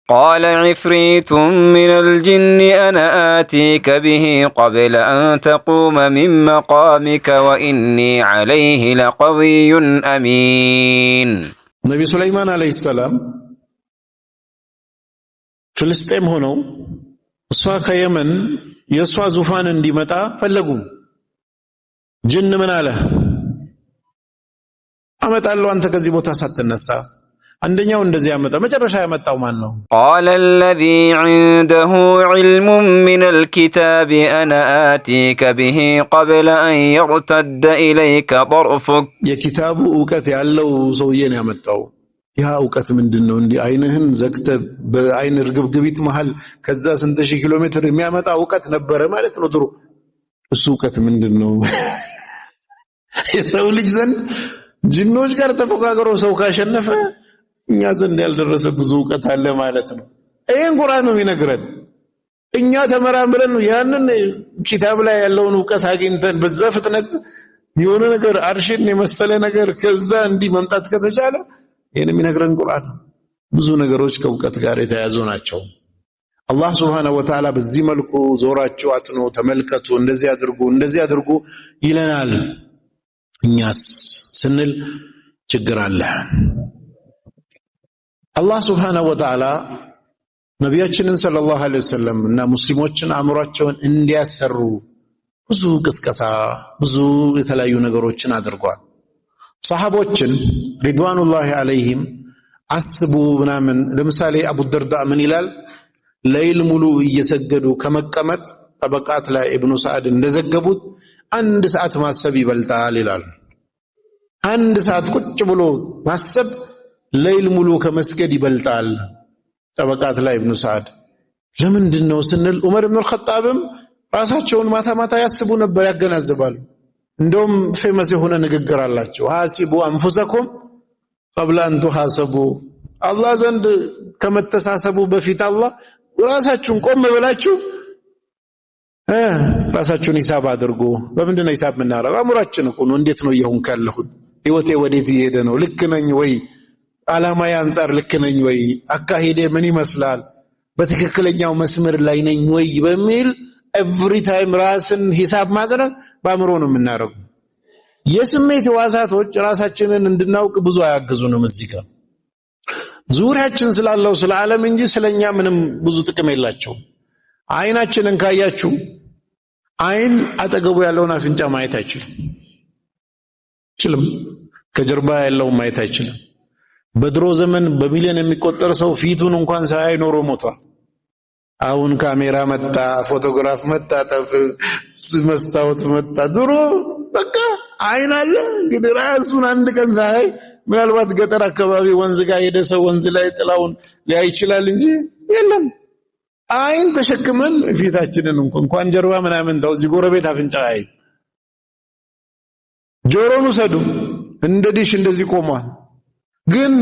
قال عفريت من الجن أنا آتيك به قبل أن تقوم من مقامك وإني عليه لقوي أمين نبي سليمان عليه السلام ፍልስጤም ሆነው እሷ ከየመን የሷ ዙፋን እንዲመጣ ፈለጉ። ጅን ምን አለ? አመጣለሁ አንተ ከዚህ ቦታ ሳትነሳ። አንደኛው እንደዚህ ያመጣ። መጨረሻ ያመጣው ማን ነው? قال الذي عنده علم من الكتاب أنا آتيك به قبل أن يرتد إليك طرفك የኪታቡ ዕውቀት ያለው ሰውዬ ነው ያመጣው። ያ ዕውቀት ምንድነው? እንዴ አይንህን ዘግተ በአይን ርግብግቢት መሃል ከዛ ስንት ሺህ ኪሎ ሜትር የሚያመጣ ዕውቀት ነበረ ማለት ነው ድሮ። እሱ ዕውቀት ምንድነው? የሰው ልጅ ዘንድ ጅኖች ጋር ተፎካክሮ ሰው ካሸነፈ እኛ ዘንድ ያልደረሰ ብዙ ዕውቀት አለ ማለት ነው። ይሄን ቁርአን ነው የሚነግረን። እኛ ተመራምረን ያንን ኪታብ ላይ ያለውን ዕውቀት አግኝተን በዛ ፍጥነት የሆነ ነገር አርሽን የመሰለ ነገር ከዛ እንዲህ መምጣት ከተቻለ ይሄን የሚነግረን ቁርአን። ብዙ ነገሮች ከዕውቀት ጋር የተያዙ ናቸው። አላህ Subhanahu Wa Ta'ala በዚህ መልኩ ዞራችሁ አጥኑ፣ ተመልከቱ፣ እንደዚህ አድርጉ ይለናል። እኛስ ስንል ችግር አለ። አላህ Subhanahu Wa Ta'ala ነቢያችንን ሰለላሁ ዐለይሂ ወሰለም እና ሙስሊሞችን አእምሯቸውን እንዲያሰሩ ብዙ ቅስቀሳ ብዙ የተለያዩ ነገሮችን አድርጓል። ሰሃቦችን ሪድዋኑላሂ ዐለይሂም አስቡ ምናምን ለምሳሌ አቡ ደርዳ ምን ይላል? ሌሊት ሙሉ እየሰገዱ ከመቀመጥ ጠበቃት ላይ ኢብኑ ሰዓድ እንደዘገቡት 1 ሰዓት ማሰብ ይበልጣል ይላል። 1 ሰዓት ቁጭ ብሎ ማሰብ ሌሊት ሙሉ ከመስገድ ይበልጣል። ጠበቃት ላይ ኢብኑ ሰዓድ ለምንድነው ስንል ዑመር ኢብኑ አልኸጣብም ራሳቸውን ማታ ማታ ያስቡ ነበር፣ ያገናዝባሉ። እንደውም ፌመስ የሆነ ንግግር አላቸው። ሐሲቡ አንፉሰኩም قبل ان تحاسبوا አላህ ዘንድ ከመተሳሰቡ በፊት አላህ ራሳችሁን ቆም ብላችሁ ራሳችሁን ሂሳብ አድርጉ። በምንድነው ሂሳብ የምናደርገው? አእምሯችን እኮ ነው። እንዴት ነው ይሁን ካለሁት ህይወቴ ወዴት እየሄደ ነው? ልክ ነኝ ወይ? ዓላማዬ አንፃር ልክ ነኝ ወይ? አካሄዴ ምን ይመስላል? በትክክለኛው መስመር ላይ ነኝ ወይ በሚል ኤቭሪ ታይም ራስን ሂሳብ ማድረግ በአእምሮ ነው የምናደርገው። የስሜት ዋሳቶች ራሳችንን እንድናውቅ ብዙ አያግዙንም። እዚህ ጋር ዙሪያችን ስላለው ስለ ዓለም እንጂ ስለኛ ምንም ብዙ ጥቅም የላቸውም። አይናችንን ካያችሁ አይን አጠገቡ ያለውን አፍንጫ ማየት አይችልም። ከጀርባ ያለውን ማየት አይችልም። በድሮ ዘመን በሚሊዮን የሚቆጠር ሰው ፊቱን እንኳን ሳያይ ኖሮ ሞቷል። አሁን ካሜራ መጣ፣ ፎቶግራፍ መጣ፣ መስታወት መጣ። ድሮ በቃ አይን አለ ግን ራሱን አንድ ቀን ሳያይ ምናልባት ገጠር አካባቢ ወንዝ ጋር ሄደ ሰው ወንዝ ላይ ጥላውን ሊያይ ይችላል እንጂ የለም። አይን ተሸክመን ፊታችንን እንኳን ጀርባ ምናምን ታው እዚህ ጎረቤት አፍንጫ አይ ጆሮን ውሰዱ እንደ ዲሽ እንደዚህ ቆሟል። ግን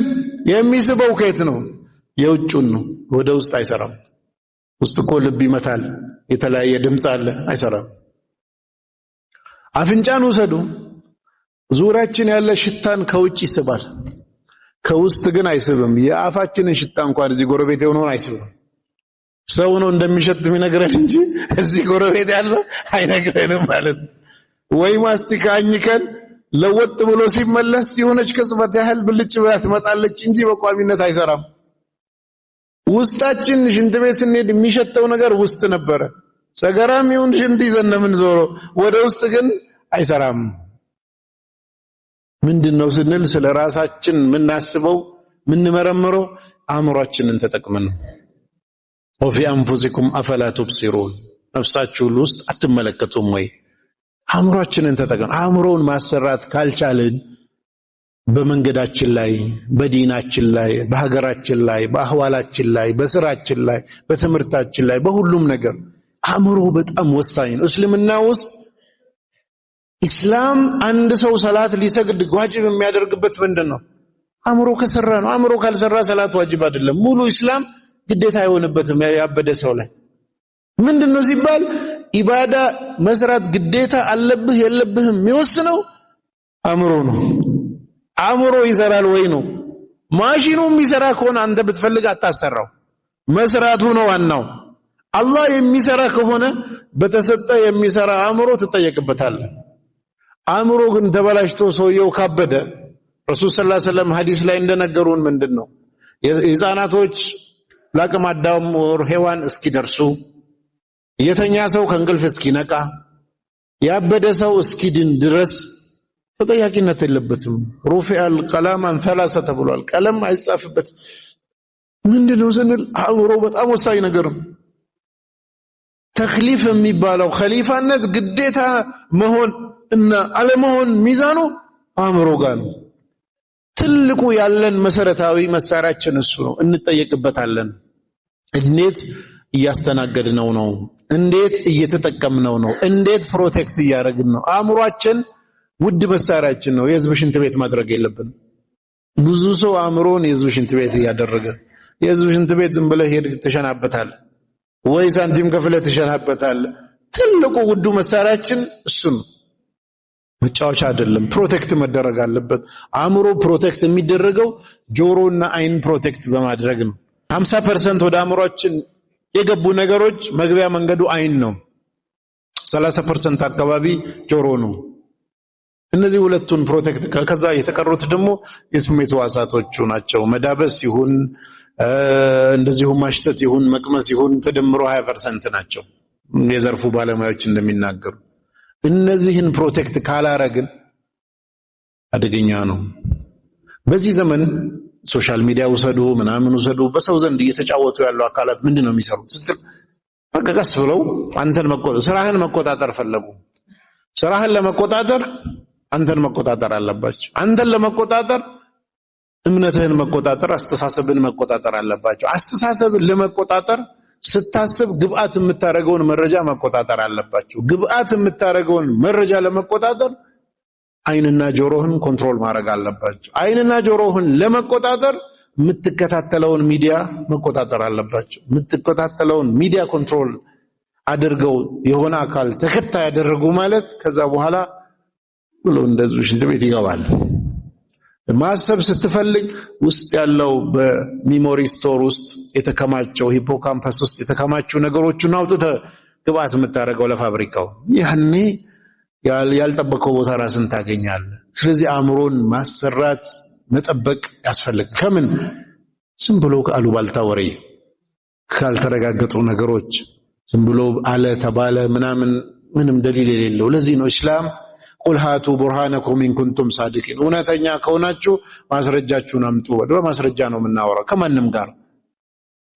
የሚስበው ከየት ነው? የውጭውን ነው። ወደ ውስጥ አይሰራም። ውስጥ እኮ ልብ ይመታል፣ የተለያየ ድምጽ አለ፣ አይሰራም። አፍንጫን ውሰዱ። ዙሪያችን ያለ ሽታን ከውጭ ይስባል፣ ከውስጥ ግን አይስብም። የአፋችንን ሽታ እንኳን እዚህ ጎረቤት የሆነውን አይስብም። ሰው ነው እንደሚሸት የሚነግረን እንጂ እዚህ ጎረቤት ያለው አይነግረንም ማለት ነው። ወይ ማስቲካ አኝከን ለወጥ ብሎ ሲመለስ የሆነች ቅጽበት ያህል ብልጭ ብላ ትመጣለች እንጂ በቋሚነት አይሰራም። ውስጣችን ሽንት ቤት ስንሄድ የሚሸተው ነገር ውስጥ ነበረ። ሰገራም ይሁን ሽንት ይዘን ምን ዞሮ ወደ ውስጥ ግን አይሰራም። ምንድነው ስንል ስለ ራሳችን ምናስበው ምንመረምረው አእምሮአችንን ተጠቅመን ነው። ወፊ አንፉሲኩም አፈላ ቱብሲሩን ነፍሳችሁ ውስጥ አትመለከቱም ወይ? አእምሮአችንን ተጠቅመን አእምሮን ማሰራት ካልቻልን በመንገዳችን ላይ በዲናችን ላይ በሀገራችን ላይ በአህዋላችን ላይ በስራችን ላይ በትምህርታችን ላይ በሁሉም ነገር አእምሮ በጣም ወሳኝ ነው። እስልምና ውስጥ ኢስላም አንድ ሰው ሰላት ሊሰግድ ዋጅብ የሚያደርግበት ምንድነው? አእምሮ ከሰራ ነው። አእምሮ ካልሰራ ሰላት ዋጅብ አይደለም። ሙሉ ኢስላም ግዴታ አይሆንበትም ያበደ ሰው ላይ። ምንድነው ሲባል ኢባዳ መስራት ግዴታ አለብህ የለብህም የሚወስነው አእምሮ ነው። አእምሮ ይሰራል ወይ ነው። ማሽኑ የሚሰራ ከሆነ አንተ ብትፈልግ አታሰራው፣ መስራቱ ነው ዋናው። አላህ የሚሰራ ከሆነ በተሰጠ የሚሰራ አእምሮ ትጠየቅበታለህ። አእምሮ ግን ተበላሽቶ ሰውየው ካበደ ረሱል ሰለላሁ ዐለይሂ ወሰለም ሐዲስ ላይ እንደነገሩን ምንድነው የህፃናቶች ለአቅመ አዳም ሔዋን እስኪደርሱ የተኛ ሰው ከእንቅልፍ እስኪነቃ ያበደ ሰው እስኪድን ድረስ ተጠያቂነት የለበትም። ሩፊዐል ቀለም አን ሰላሳ ተብሏል። ቀለም አይጻፍበት። ምንድነው ስንል አእምሮ በጣም ወሳኝ ነገር ነው። ተክሊፍ የሚባለው ኸሊፋነት ግዴታ መሆን እና አለመሆን ሚዛኑ አእምሮ ጋር ነው። ትልቁ ያለን መሰረታዊ መሳሪያችን እሱ ነው። እንጠየቅበታለን። እንዴት እያስተናገድነው ነው? እንዴት እየተጠቀምነው ነው? እንዴት ፕሮቴክት እያደረግን ነው? አእምሮአችን ውድ መሳሪያችን ነው። የህዝብ ሽንት ቤት ማድረግ የለብንም። ብዙ ሰው አእምሮን የህዝብ ሽንት ቤት እያደረገ የህዝብ ሽንት ቤት ዝም ብለህ ሄድ ተሸናበታል ወይ ሳንቲም ከፍለህ ተሸናበታል። ትልቁ ውዱ መሳሪያችን እሱ ነው። መጫወቻ አይደለም። ፕሮቴክት መደረግ አለበት። አእምሮ ፕሮቴክት የሚደረገው ጆሮና አይን ፕሮቴክት በማድረግ ነው። 50% ወደ አእምሮአችን የገቡ ነገሮች መግቢያ መንገዱ አይን ነው። 30% አካባቢ ጆሮ ነው። እነዚህ ሁለቱን ፕሮቴክት ከዛ የተቀሩት ደግሞ የስሜት ሕዋሳቶቹ ናቸው። መዳበስ ይሁን እንደዚሁ ማሽተት ይሁን መቅመስ ይሁን ተደምሮ 20% ናቸው የዘርፉ ባለሙያዎች እንደሚናገሩ። እነዚህን ፕሮቴክት ካላረግን አደገኛ ነው። በዚህ ዘመን ሶሻል ሚዲያ ውሰዱ ምናምን ውሰዱ በሰው ዘንድ እየተጫወቱ ያሉ አካላት ምንድነው የሚሰሩት ስትል በቀስ ብለው አንተን ስራህን መቆጣጠር ፈለጉ። ስራህን ለመቆጣጠር አንተን መቆጣጠር አለባቸው። አንተን ለመቆጣጠር እምነትህን መቆጣጠር፣ አስተሳሰብን መቆጣጠር አለባቸው። አስተሳሰብን ለመቆጣጠር ስታስብ ግብአት የምታረገውን መረጃ መቆጣጠር አለባቸው። ግብአት የምታረገውን መረጃ ለመቆጣጠር አይንና ጆሮህን ኮንትሮል ማድረግ አለባቸው። አይንና ጆሮህን ለመቆጣጠር የምትከታተለውን ሚዲያ መቆጣጠር አለባቸው። የምትከታተለውን ሚዲያ ኮንትሮል አድርገው የሆነ አካል ተከታይ ያደረጉ ማለት ከዛ በኋላ ብሎ እንደዚህ ሽንት ቤት ይገባል። ማሰብ ስትፈልግ ውስጥ ያለው በሚሞሪ ስቶር ውስጥ የተከማቸው ሂፖካምፐስ ውስጥ የተከማቹ ነገሮችን አውጥተህ ግብአት የምታረገው ለፋብሪካው ያኔ ያልጠበቀው ቦታ ራስን ታገኛለህ። ስለዚህ አእምሮን ማሰራት መጠበቅ ያስፈልግ። ከምን ዝም ብሎ አሉባልታ ወሬ ካልተረጋገጡ ነገሮች ዝም ብሎ አለ ተባለ ምናምን ምንም ደሊል የሌለው። ለዚህ ነው እስላም ቁል ሃቱ ቡርሃነኩም ኢን ኩንቱም ሳዲቂን፣ እውነተኛ ከሆናችሁ ማስረጃችሁን አምጡ። በማስረጃ ነው የምናወራው ከማንም ጋር።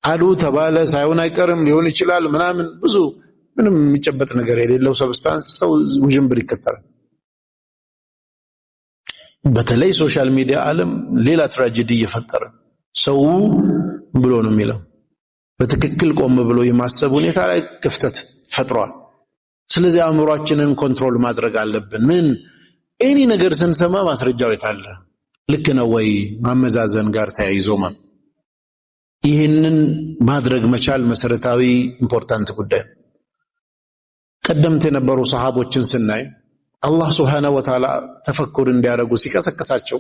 አሉ ተባለ ሳይሆን አይቀርም ሊሆን ይችላል ምናምን ብዙ ምንም የሚጨበጥ ነገር የሌለው ሰብስታንስ ሰው ውዥንብር ይከተላል። በተለይ ሶሻል ሚዲያ ዓለም ሌላ ትራጀዲ እየፈጠረ ሰው ብሎ ነው የሚለው በትክክል ቆም ብሎ የማሰብ ሁኔታ ላይ ክፍተት ፈጥሯል። ስለዚህ አእምሮአችንን ኮንትሮል ማድረግ አለብን። ምን ኤኒ ነገር ስንሰማ ማስረጃው የታለ ልክ ነው ወይ ማመዛዘን ጋር ተያይዞ ይህንን ማድረግ መቻል መሰረታዊ ኢምፖርታንት ጉዳይ። ቀደምት የነበሩ ሰሃቦችን ስናይ አላህ Subhanahu Wa Ta'ala ተፈኩር እንዲያደርጉ ሲቀሰቅሳቸው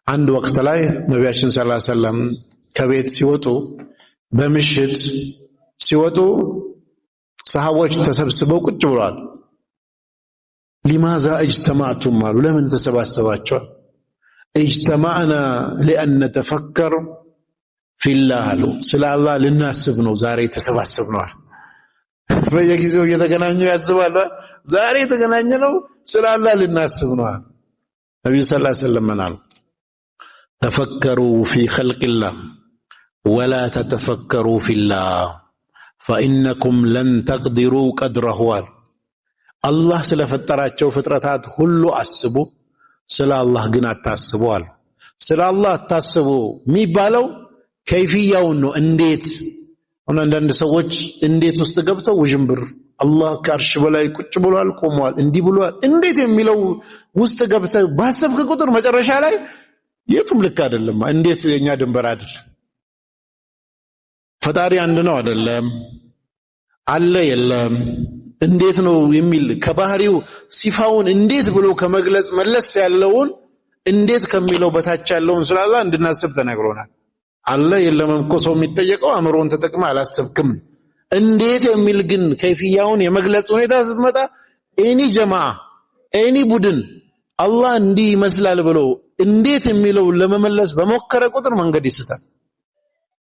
አንድ ወቅት ላይ ነብያችን ሰለላሁ ዐለይሂ ወሰለም ከቤት ሲወጡ በምሽት ሲወጡ ሰሃቦች ተሰብስበው ቁጭ ብለዋል። لماذا اجتمعتم አሉ። ለምን ተሰባሰባችሁ? اجتمعنا لأن نتفكر ፊላህ አሉ ስለ አላህ ልናስብ ነው ዛሬ ተሰባሰብነው በየጊዜው እየተገናኙ ያስባሉ ዛሬ የተገናኘነው ስለ አላህ ልናስብ ነው ነብዩ ሰለላሁ ዐለይሂ ወሰለም አሉ ተፈከሩ ፊ ኸልቂላህ ወላ ተተፈከሩ ፊላህ فإنكم لن تقدروا قدره الله ስለፈጠራቸው ፍጥረታት ሁሉ አስቡ ስለ አላህ ግን አታስቡ አለ ስለ አላህ አታስቡ የሚባለው ከይፍያው ነው እንዴት አንዳንድ ሰዎች እንዴት ውስጥ ገብተው ውጅንብር አላህ ከአርሽ በላይ ቁጭ ብሏል ቆሟል እንዲህ ብሏል እንዴት የሚለው ውስጥ ገብተው ባሰብክ ቁጥር መጨረሻ ላይ የቱም ልክ አይደለም እንዴት የኛ ድንበር አይደል ፈጣሪ አንድ ነው አይደለም አለ የለም እንዴት ነው የሚል ከባህሪው ሲፋውን እንዴት ብሎ ከመግለጽ መለስ ያለውን እንዴት ከሚለው በታች ያለውን ስላላ እንድናስብ ተነግሮናል አለ የለም እኮ ሰው የሚጠየቀው አእምሮን ተጠቅማ አላሰብክም እንዴት የሚል ግን ከይፍያውን የመግለጽ ሁኔታ ስትመጣ ኤኒ ጀማዓ ኤኒ ቡድን አላህ እንዲህ ይመስላል ብሎ እንዴት የሚለው ለመመለስ በመከረ ቁጥር መንገድ ይስታል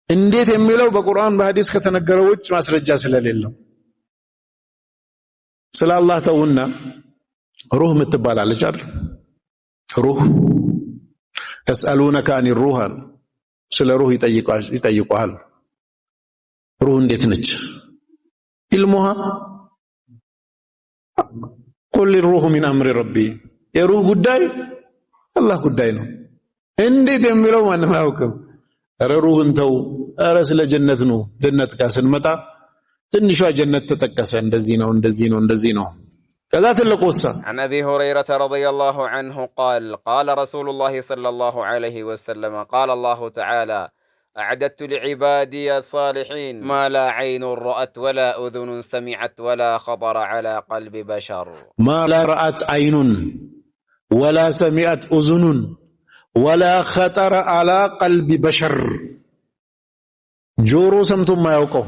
እንዴት የሚለው በቁርአን በሐዲስ ከተነገረው ውጭ ማስረጃ ስለሌለው ስለ አላህ ተውና ሩህ ምትባላለች አይደል ሩህ يسألونك عن الروح ስለ ሩህ ይጠይቁሃል ሩህ እንዴት ነች علمها قل الروح من امر ربي የሩህ ጉዳይ አላህ ጉዳይ ነው እንዴት የሚለው ማንም አያውቅም ሩህን ተው አረ ስለ ጀነት ነው ጀነት ጋር ስንመጣ ትንሿ ጀነት ተጠቀሰ እንደዚህ ነው كذا تلقوسا عن أبي هريرة رضي الله عنه قال قال رسول الله صلى الله عليه وسلم قال الله تعالى أعددت لعبادي الصالحين ما لا عين رأت ولا أذن سمعت ولا خطر على قلب بشر ما لا رأت عين ولا سمعت أذن ولا خطر على قلب بشر جورو سمتم ما يوقو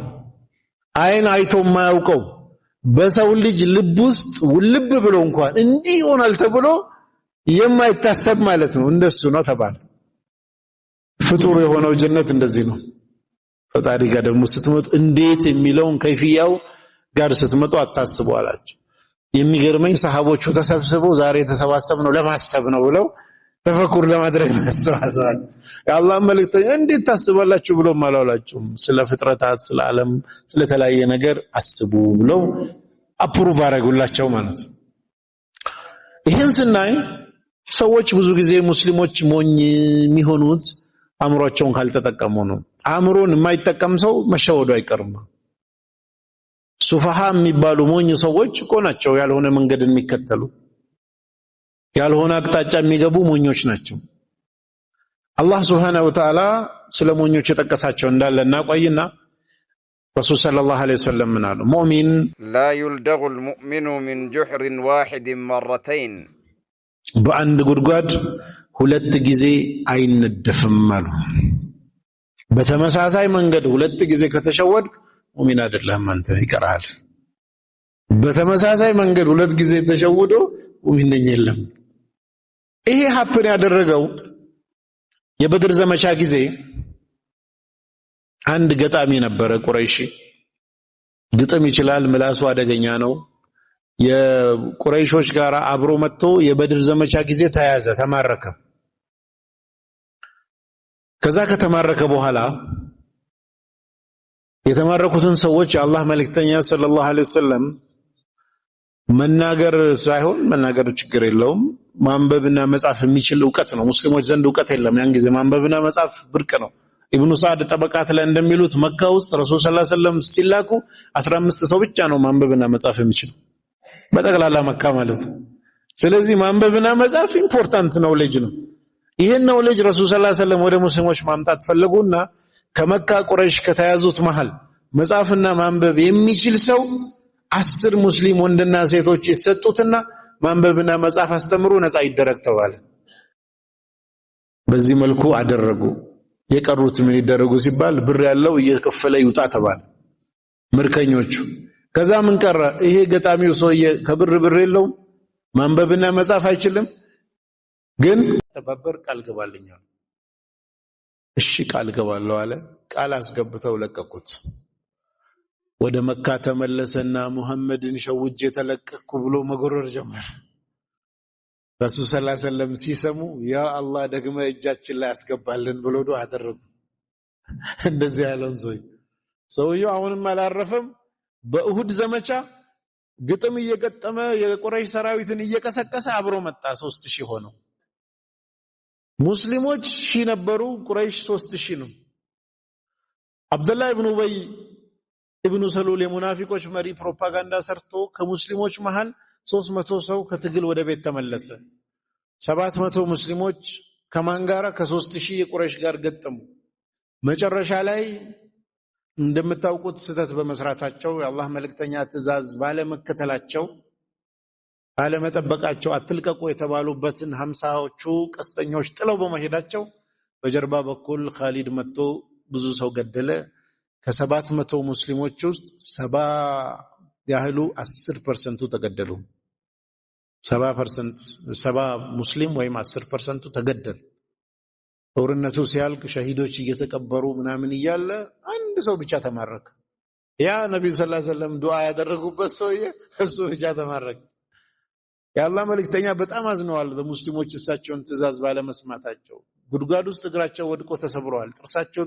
عين عيتم ما يوقو በሰው ልጅ ልብ ውስጥ ውልብ ብሎ እንኳን እንዲህ ሆናል ተብሎ የማይታሰብ ማለት ነው እንደሱ ነው ተባለ ፍጡር የሆነው ጀነት እንደዚህ ነው ፈጣሪ ጋር ደግሞ ስትመጡ እንዴት የሚለውን ከይፍያው ጋር ስትመጡ አታስቡ አላችሁ የሚገርመኝ ሰሃቦቹ ተሰብስበው ዛሬ ተሰባሰብነው ለማሰብ ነው ብለው ተፈኩር ለማድረግ ተሰባስበዋል የአላህ መልእክተኛ እንዴት ታስባላችሁ ብሎ ማላውላችሁም ስለ ፍጥረታት ስለ ዓለም ስለ ተለያየ ነገር አስቡ ብለው አፕሩቭ አረጉላቸው ማለት ይሄን ስናይ ሰዎች ብዙ ጊዜ ሙስሊሞች ሞኝ የሚሆኑት አእምሮአቸውን ካልተጠቀሙ ነው አእምሮን የማይጠቀም ሰው መሸወዱ አይቀርም ሱፋሃ የሚባሉ ሞኝ ሰዎች እኮ ናቸው ያልሆነ መንገድን የሚከተሉ ያልሆነ አቅጣጫ የሚገቡ ሞኞች ናቸው አላህ Subhanahu Wa Ta'ala ስለ ሞኞች የጠቀሳቸው እንዳለና ቆይና ረሱል ሰለላሁ ዐለይሂ ወሰለም ምናሉ ሙእሚን لا يلدغ المؤمن من جحر واحد مرتين በአንድ ጉድጓድ ሁለት ጊዜ አይነደፍም አሉ በተመሳሳይ መንገድ ሁለት ጊዜ ከተሸወድክ ሙእሚን አይደለም አንተ ይቀራል በተመሳሳይ መንገድ ሁለት ጊዜ ተሸውዶ ሙእሚን ነኝ የለም ይሄ ሀፕን ያደረገው የበድር ዘመቻ ጊዜ አንድ ገጣሚ ነበረ ቁረይሺ ግጥም ይችላል ምላሱ አደገኛ ነው የቁረይሾች ጋር አብሮ መጥቶ የበድር ዘመቻ ጊዜ ተያዘ ተማረከ ከዛ ከተማረከ በኋላ የተማረኩትን ሰዎች የአላህ መልእክተኛ ሰለላሁ ዐለይሂ ወሰለም መናገር ሳይሆን መናገር ችግር የለውም ማንበብና መጻፍ የሚችል ዕውቀት ነው ሙስሊሞች ዘንድ ዕውቀት የለም ያን ጊዜ ማንበብና መጻፍ ብርቅ ነው ኢብኑ ሰዓድ ጠበቃት ላይ እንደሚሉት መካ ውስጥ ረሱል ሰለላሁ ዐለይሂ ወሰለም ሲላኩ 15 ሰው ብቻ ነው ማንበብና መጻፍ የሚችል በጠቅላላ መካ ማለት ስለዚህ ማንበብና መጻፍ ኢምፖርታንት ኖሌጅ ነው ይሄን ኖሌጅ ረሱል ሰለላሁ ዐለይሂ ወሰለም ወደ ሙስሊሞች ማምጣት ፈለጉና ከመካ ቁረይሽ ከተያዙት መሃል መጻፍና ማንበብ የሚችል ሰው 10 ሙስሊም ወንድና ሴቶች ይሰጡትና ማንበብና መጻፍ አስተምሩ ነፃ ይደረግ ተባለ በዚህ መልኩ አደረጉ የቀሩት ምን ይደረጉ ሲባል ብር ያለው እየከፈለ ይውጣ ተባለ ምርከኞቹ ከዛ ምን ቀረ ይሄ ገጣሚው ሰውዬ ከብር የለው ማንበብና መጻፍ አይችልም ግን ተባበር ቃል ገባልኛል እሺ ቃል ገባለሁ አለ። ቃል አስገብተው ለቀቁት። ወደ መካ ተመለሰና ሙሐመድን ሸውጄ ተለቀቅኩ ብሎ መጎረር ጀመረ። ረሱል ሰለላሁ ዐለይሂ ወሰለም ሲሰሙ ያ አላህ ደግመ እጃችን ላይ ያስገባልን ብሎ ዱዓ አደረጉ። እንደዚህ ያለን ሰውየው አሁንም አላረፈም። በኡሁድ ዘመቻ ግጥም እየገጠመ የቁረይሽ ሰራዊትን እየቀሰቀሰ አብሮ መጣ። 3000 ሆነው ሙስሊሞች 1000 ነበሩ፣ ቁረይሽ 3000 ነው። አብዱላህ ኢብኑ ኡበይ ኢብኑ ሰሉል የሙናፊቆች መሪ ፕሮፓጋንዳ ሰርቶ ከሙስሊሞች መሃል 300 ሰው ከትግል ወደ ቤት ተመለሰ። 700 ሙስሊሞች ከማን ጋር? ከ3000 የቁረይሽ ጋር ገጠሙ። መጨረሻ ላይ እንደምታውቁት ስተት በመስራታቸው የአላህ መልእክተኛ ትእዛዝ ባለመከተላቸው ባለመጠበቃቸው አትልቀቁ የተባሉበትን 50ዎቹ ቀስተኞች ጥለው በመሄዳቸው በጀርባ በኩል ኻሊድ መጥቶ ብዙ ሰው ገደለ። ከ700 ሙስሊሞች ውስጥ 70 ያህሉ 10% ተገደሉ። 70 ሙስሊም ወይም 10% ተገደሉ። ጦርነቱ ሲያልቅ ሸሂዶች እየተቀበሩ ምናምን እያለ አንድ ሰው ብቻ ተማረከ። ያ ነብዩ ሰለላሁ ዐለይሂ ወሰለም ዱዓ ያደረጉበት ሰውዬ እሱ ብቻ ተማረከ። የአላህ መልእክተኛ በጣም አዝነዋል በሙስሊሞች እሳቸውን ትእዛዝ ባለመስማታቸው። ጉድጓድ ውስጥ እግራቸው ወድቆ ተሰብረዋል፣ ጥርሳቸው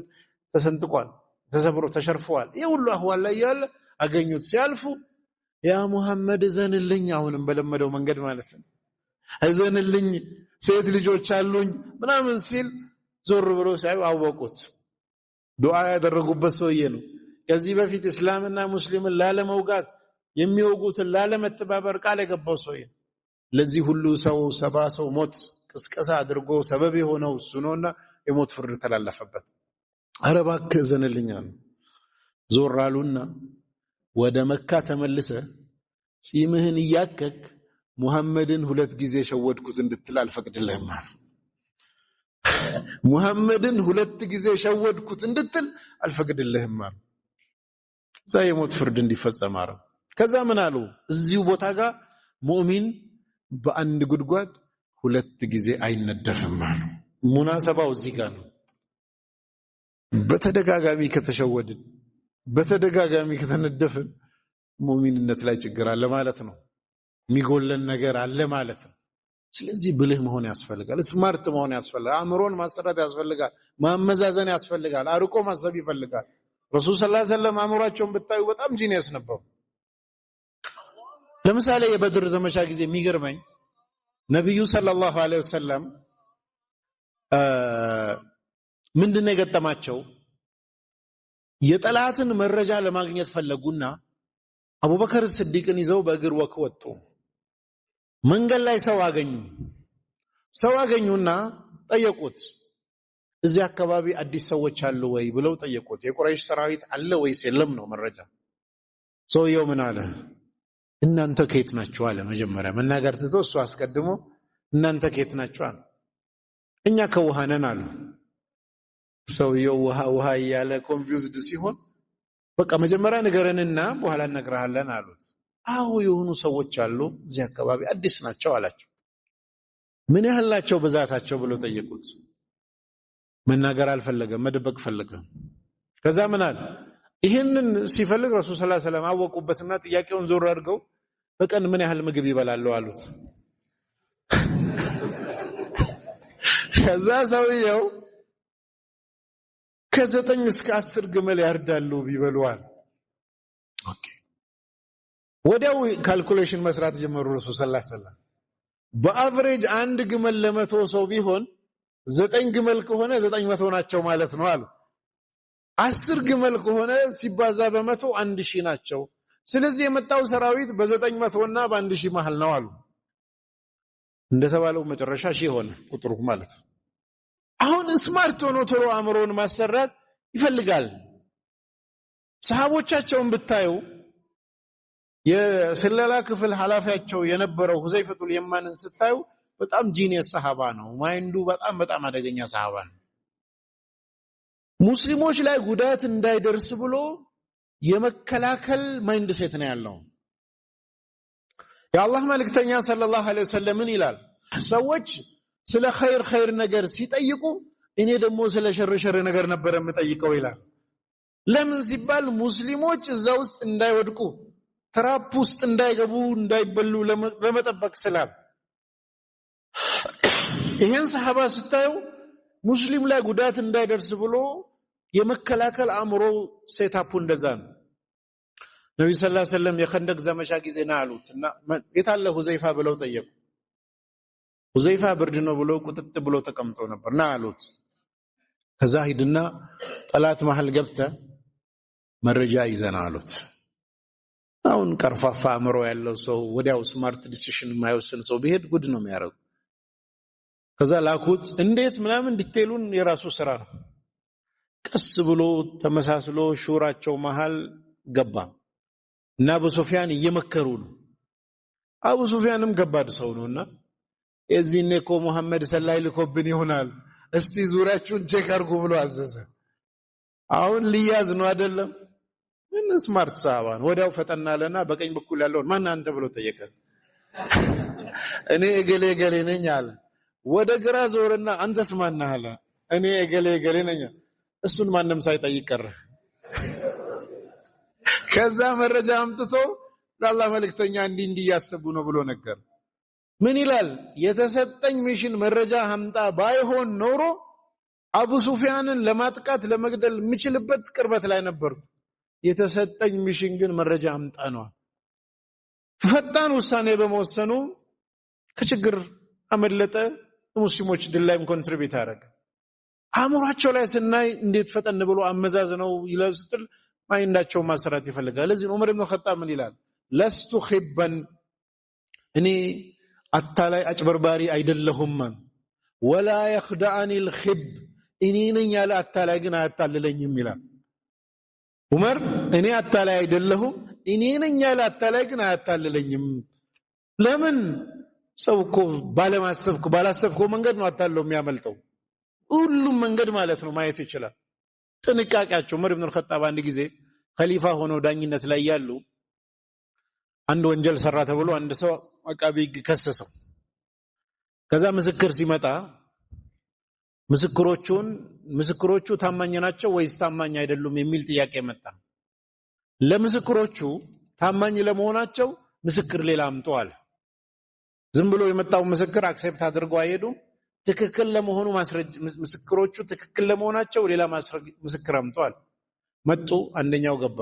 ተሰንጥቋል፣ ተሰብሮ ተሸርፈዋል። ይሄ ሁሉ አህዋል ላይ ያለ አገኙት። ሲያልፉ ያ ሙሐመድ እዘንልኝ፣ አሁንም በለመደው መንገድ ማለት ነው፣ እዘንልኝ ሴት ልጆች አሉኝ ምናምን ሲል ዞር ብሎ ሲያዩ አወቁት። ዱዓ ያደረጉበት ሰውዬ ነው። ከዚህ በፊት እስላምና ሙስሊምን ላለመውጋት የሚወጉትን ላለመተባበር ቃል የገባው ሰውዬ። ለዚህ ሁሉ ሰው 70 ሰው ሞት ቅስቀሳ አድርጎ ሰበብ የሆነው እሱ ነውና የሞት ፍርድ ተላለፈበት። ኧረ እባክህ እዘንልኝ አሉ። ዞር አሉና ወደ መካ ተመልሰ ጺምህን እያከክ ሙሐመድን 2 ጊዜ ሸወድኩት እንድትል አልፈቅድልህም አሉ። ሙሐመድን 2 ጊዜ ሸወድኩት እንድትል አልፈቅድልህም አሉ። እዛ የሞት ፍርድ እንዲፈጸም አሉ። ከዛ ምን አሉ? እዚሁ ቦታ ጋር ሙእሚን በአንድ ጉድጓድ 2 ጊዜ አይነደፍም አሉ። ሙናሰባው እዚህ ጋር ነው። በተደጋጋሚ ከተሸወድን፣ በተደጋጋሚ ከተነደፍን ሙእሚንነት ላይ ችግር አለ ማለት ነው። የሚጎለን ነገር አለ ማለት ነው። ስለዚህ ብልህ መሆን ያስፈልጋል፣ ስማርት መሆን ያስፈልጋል፣ አእምሮን ማሰራት ያስፈልጋል፣ ማመዛዘን ያስፈልጋል፣ አርቆ ማሰብ ይፈልጋል። ረሱል ሰለላሁ ዐለይሂ ወሰለም አእምሯቸውን ብታዩ በጣም ጂኒየስ ነበሩ። ለምሳሌ የበድር ዘመቻ ጊዜ የሚገርመኝ ነብዩ ሰለላሁ ዐለይሂ ወሰለም ምንድነው የገጠማቸው? የጠላትን መረጃ ለማግኘት ፈለጉና አቡበከር ስዲቅን ይዘው በእግር ወክ ወጡ። መንገድ ላይ ሰው አገኙና ጠየቁት። እዚህ አካባቢ አዲስ ሰዎች አሉ ወይ ብለው ጠየቁት። የቁረይሽ ሰራዊት አለ ወይስ የለም ነው መረጃ። ሰውየው ምን አለ? እናንተ ከየት ናችሁ አለ። መጀመሪያ መናገር ትቶ እሱ አስቀድሞ እናንተ ከየት ናችሁ አለ። እኛ ከውሃ ነን አሉ። ሰውየው ውሃ እያለ ኮንፊውዝድ ሲሆን በቃ መጀመሪያ ንገረንና በኋላ እነግርሃለን አሉት። አዎ የሆኑ ሰዎች አሉ እዚህ አካባቢ አዲስ ናቸው አላቸው። ምን ያህል ናቸው ብዛታቸው ብለው ጠየቁት። መናገር አልፈለገም፣ መደበቅ ፈለገ። ከዛ ምን አለ? ይሄንን ሲፈልግ ረሱል ሰለላሁ ዐለይሂ ወሰለም አወቁበትና ጥያቄውን ዞር አድርገው በቀን ምን ያህል ምግብ ይበላሉ አሉት። ከዛ ሰውየው ከ9 እስከ 10 ግመል ያርዳሉ ቢበሉዋል። ኦኬ ወዲያው ካልኩሌሽን መስራት ጀመሩ ረሱል ሰለላሁ ዐለይሂ ወሰለም። በአቨሬጅ 1 ግመል ለ100 ሰው ቢሆን 9 ግመል ከሆነ 900 ናቸው ማለት ነው አሉ። 10 ግመል ከሆነ ሲባዛ በ100 1000 ናቸው። ስለዚህ የመጣው ሰራዊት በ900 እና በ1000 መሃል ነው አሉ። እንደተባለው መጨረሻ 1000 ሆነ ቁጥሩ ማለት ነው። አሁን ስማርት ሆኖ ቶሎ አእምሮን ማሰራት ይፈልጋል። ሰሃቦቻቸውን ብታዩ የስለላ ክፍል ኃላፊያቸው የነበረው ሁዘይፈቱል የማንን ስታዩ በጣም ጂኒየስ ሰሃባ ነው። ማይንዱ በጣም አደገኛ ሰሃባ ነው። ሙስሊሞች ላይ ጉዳት እንዳይደርስ ብሎ የመከላከል ማይንድ ሴት ነው ያለው። የአላህ መልእክተኛ ሰለላሁ ዐለይሂ ወሰለም ምን ይላል? ሰዎች ስለ ኸይር ነገር ሲጠይቁ እኔ ደግሞ ስለ ሸርሸር ነገር ነበር የምጠይቀው ይላል። ለምን ሲባል ሙስሊሞች እዛ ውስጥ እንዳይወድቁ ትራፕ ውስጥ እንዳይገቡ እንዳይበሉ ለመጠበቅ ስላል። ይሄን ሰሃባ ስታዩ ሙስሊም ላይ ጉዳት እንዳይደርስ ብሎ የመከላከል አእምሮ ሴታፑ እንደዛ ነው። ነብዩ ሰለላሁ ዐለይሂ ወሰለም የኸንደቅ ዘመቻ ጊዜ ና አሉትና የታለ ሁዘይፋ ብለው ጠየቁ። ሁዘይፋ ብርድ ነው ብሎ ቁጥጥ ብሎ ተቀምጦ ነበር። ና አሉት። ከዛ ሂድና ጠላት መሃል ገብተ መረጃ ይዘና አሉት። አሁን ቀርፋፋ አእምሮ ያለው ሰው ወዲያው ስማርት ዲሲሽን የማይወስን ሰው ቢሄድ ጉድ ነው የሚያረግ። ከዛ ላኩት። እንዴት ምናምን ዲቴሉን የራሱ ስራ ነው። ቀስ ብሎ ተመሳስሎ ሹራቸው መሃል ገባ እና አቡ ሱፊያን እየመከሩ ነው። አቡ ሱፊያንም ከባድ ሰው ነውና እዚህኔ እኮ መሐመድ ሰላይ ልኮብን ይሆናል እስቲ ዙሪያችሁን ቼክ አድርጉ ብሎ አዘዘ። አሁን ሊያዝ ነው አይደለም? ምን ስማርት ሰሃባን ወዲያው ፈጠናለና በቀኝ በኩል ያለውን ማን አንተ ብሎ ጠየቀ። እኔ እገሌ እገሌ ነኝ አለ። ወደ ግራ ዞርና አንተስ ማን ነህ አለ። እኔ እገሌ እገሌ ነኝ። እሱን ማንንም ሳይጠይቅ ቀረ። ከዛ መረጃ አምጥቶ ለአላህ መልእክተኛ እንዲህ ያሰቡ ነው ብሎ ነገር። ምን ይላል? የተሰጠኝ ሚሽን መረጃ አምጣ ባይሆን ኖሮ አቡ ሱፊያንን ለማጥቃት ለመግደል የምችልበት ቅርበት ላይ ነበር። የተሰጠኝ ሚሽን ግን መረጃ አምጣ ነው። ፈጣን ውሳኔ በመወሰኑ ከችግር አመለጠ። ሙስሊሞች ድል ላይም ኮንትሪቢዩት አደረገ። አእምሯቸው ላይ ስናይ እንዴት ፈጠን ብሎ አመዛዝነው ይላል ማይንዳቸው ማሰራት ይፈልጋል። ለዚህ ዑመር ኢብኑ ኸጣብ ምን ይላል? ለስቱ ኺበን እኔ አታላይ አጭበርባሪ አይደለሁም። ወላ يخدعني الخب እኔ ነኝ ያለ አታላይ ግን አያታልለኝም ይላል ዑመር። እኔ አታላይ አይደለሁም፣ እኔ ነኝ ያለ አታላይ ግን አያታልለኝም። ለምን? ሰው እኮ ባላሰብከው መንገድ ነው አታለው የሚያመልጠው። ሁሉም መንገድ ማለት ነው ማየት ይችላል። ጥንቃቄያቸው ዑመር ኢብኑ ኸጣብ አንድ ጊዜ ኸሊፋ ሆነው ዳኝነት ላይ ያሉ አንድ ወንጀል ሰራ ተብሎ አንድ ሰው አቃቢ ከሰሰው። ከዛ ምስክር ሲመጣ ምስክሮቹ ታማኝ ናቸው ወይስ ታማኝ አይደሉም የሚል ጥያቄ መጣ። ለምስክሮቹ ታማኝ ለመሆናቸው ምስክር ሌላ አምጡ አለ። ዝም ብሎ የመጣው ምስክር አክሴፕት አድርገው አይሄዱም። ትክክል ለመሆኑ ምስክሮቹ ትክክል ለመሆናቸው ሌላ ምስክር አምጧል። መጡ። አንደኛው ገባ።